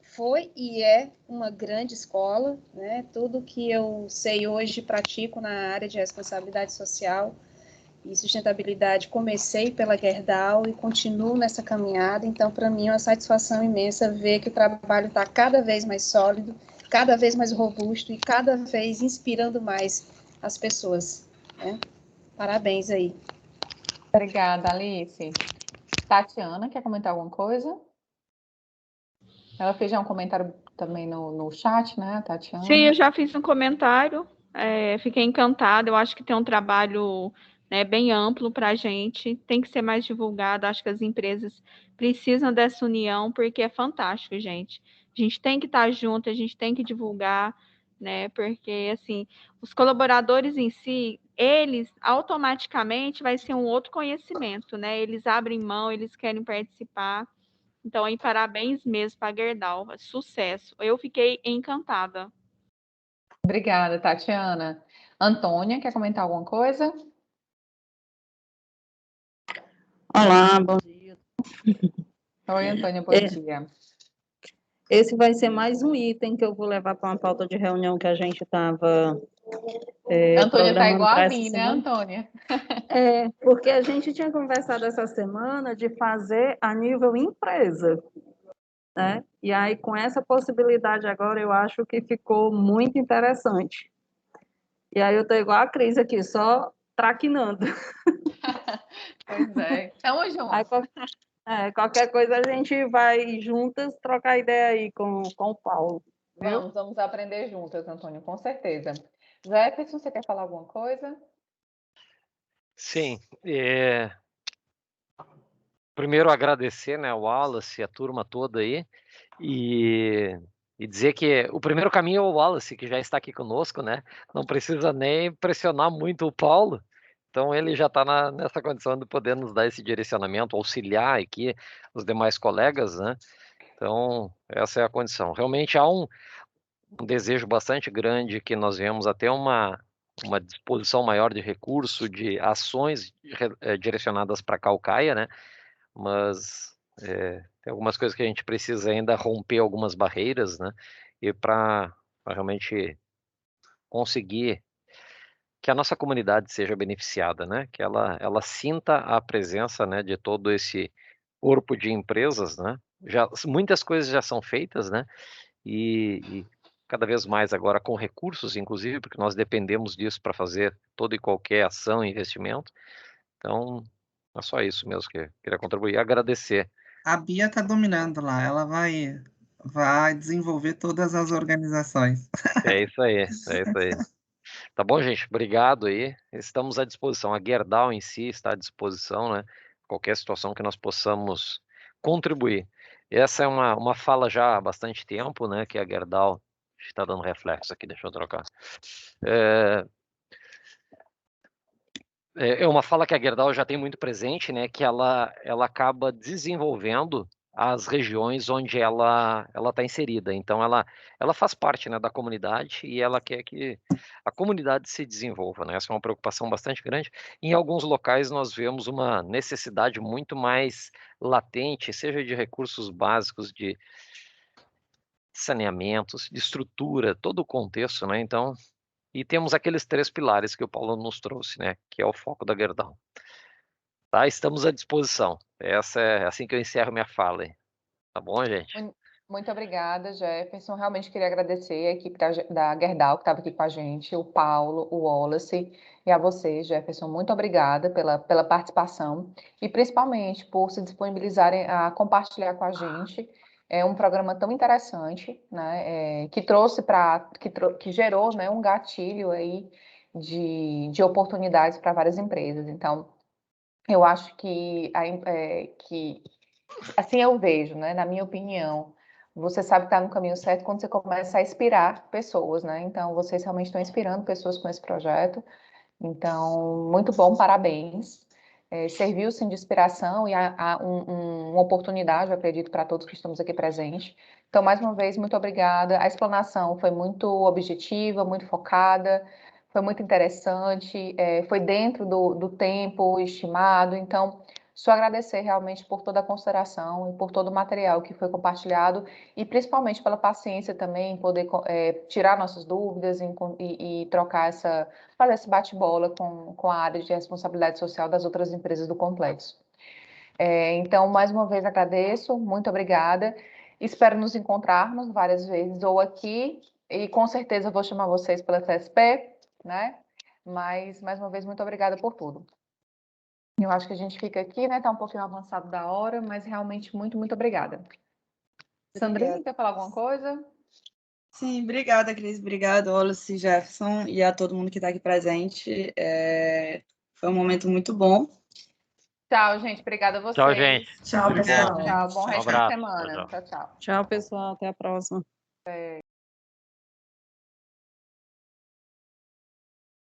foi e é uma grande escola, né? Tudo que eu sei hoje pratico na área de responsabilidade social e sustentabilidade, comecei pela Gerdau e continuo nessa caminhada, então para mim é uma satisfação imensa ver que o trabalho está cada vez mais sólido, cada vez mais robusto e cada vez inspirando mais as pessoas, né? Parabéns aí. Obrigada, Alice. Tatiana, quer comentar alguma coisa? Ela fez já um comentário também no chat, né, Tatiana? Sim, eu já fiz um comentário, fiquei encantada, eu acho que tem um trabalho, né, bem amplo para a gente, tem que ser mais divulgado, acho que as empresas precisam dessa união, porque é fantástico, gente. A gente tem que estar junto, a gente tem que divulgar, né, porque, assim, os colaboradores em si, eles automaticamente vai ser um outro conhecimento, né, eles abrem mão, eles querem participar. Então, aí, parabéns mesmo para a Gerdau, sucesso. Eu fiquei encantada. Obrigada, Tatiana. Antônia, quer comentar alguma coisa? Olá, bom dia. Oi, Antônia, bom dia. Esse vai ser mais um item que eu vou levar para uma pauta de reunião que a gente estava Antônia está igual a mim, né, Antônia? Porque a gente tinha conversado essa semana de fazer a nível empresa, né? E aí, com essa possibilidade agora, eu acho que ficou muito interessante. E aí, eu estou igual a Cris aqui, só traquinando. Pois é, estamos juntos. Qualquer coisa a gente vai juntas trocar ideia aí com o Paulo. Viu? Vamos aprender juntas, Antônio, com certeza. Jefferson, você quer falar alguma coisa? Sim. Primeiro agradecer, né, o Wallace, a turma toda aí, e dizer que o primeiro caminho é o Wallace, que já está aqui conosco, né? Não precisa nem pressionar muito o Paulo, Então, ele já está nessa condição de poder nos dar esse direcionamento, auxiliar aqui os demais colegas, né? Então, essa é a condição. Realmente há um desejo bastante grande que nós venhamos a ter uma disposição maior de recurso, de ações direcionadas para a Caucaia, né? Mas tem algumas coisas que a gente precisa ainda romper algumas barreiras, né? E para realmente conseguir que a nossa comunidade seja beneficiada, né? Que ela sinta a presença, né, de todo esse corpo de empresas, né? Muitas coisas já são feitas, né? E cada vez mais agora com recursos, inclusive, porque nós dependemos disso para fazer toda e qualquer ação e investimento. Então, é só isso mesmo que eu queria contribuir. Agradecer. A Bia está dominando lá, ela vai desenvolver todas as organizações. É isso aí, é isso aí. Tá bom, gente? Obrigado aí. Estamos à disposição. A Gerdau em si está à disposição, né? Qualquer situação que nós possamos contribuir. Essa é uma fala já há bastante tempo, né? Que a Gerdau está dando reflexo aqui, deixa eu trocar. É uma fala que a Gerdau já tem muito presente, né? Que ela acaba desenvolvendo as regiões onde ela está inserida. Então, ela faz parte, né, da comunidade e ela quer que a comunidade se desenvolva, né? Essa é uma preocupação bastante grande. Em alguns locais, nós vemos uma necessidade muito mais latente, seja de recursos básicos, de saneamentos, de estrutura, todo o contexto, né? Então, e temos aqueles 3 pilares que o Paulo nos trouxe, né? Que é o foco da Gerdau. Tá? Estamos à disposição. Essa é assim que eu encerro minha fala aí. Tá bom, gente? Muito obrigada, Jefferson. Realmente queria agradecer a equipe da Gerdau que estava aqui com a gente, o Paulo, o Wallace, e a você, Jefferson. Muito obrigada pela participação e principalmente por se disponibilizarem a compartilhar com a gente. É um programa tão interessante, né? Que trouxe que gerou, né, um gatilho aí de oportunidades para várias empresas. Então, eu acho que assim eu vejo, né? Na minha opinião, você sabe que está no caminho certo quando você começa a inspirar pessoas, né? Então, vocês realmente estão inspirando pessoas com esse projeto. Então, muito bom, parabéns. Serviu sim de inspiração e uma oportunidade, eu acredito, para todos que estamos aqui presentes. Então, mais uma vez, muito obrigada. A explanação foi muito objetiva, muito focada, foi muito interessante, foi dentro do tempo estimado. Então, só agradecer realmente por toda a consideração e por todo o material que foi compartilhado e principalmente pela paciência também em poder tirar nossas dúvidas e trocar fazer esse bate-bola com a área de responsabilidade social das outras empresas do complexo. Então, mais uma vez agradeço, muito obrigada. Espero nos encontrarmos várias vezes ou aqui e com certeza vou chamar vocês pela CSP, né? Mas, mais uma vez, muito obrigada por tudo. Eu acho que a gente fica aqui, né? Está um pouquinho avançado da hora, mas realmente muito, muito obrigada. Sandrine, quer falar alguma coisa? Sim, obrigada, Cris. Obrigado, Wallace, Jefferson e a todo mundo que está aqui presente. Foi um momento muito bom. Tchau, gente. Obrigada a vocês. Tchau, gente. Tchau, pessoal. Tchau. Bom resto de semana. Tchau, tchau. Tchau, tchau. Tchau, pessoal. Até a próxima.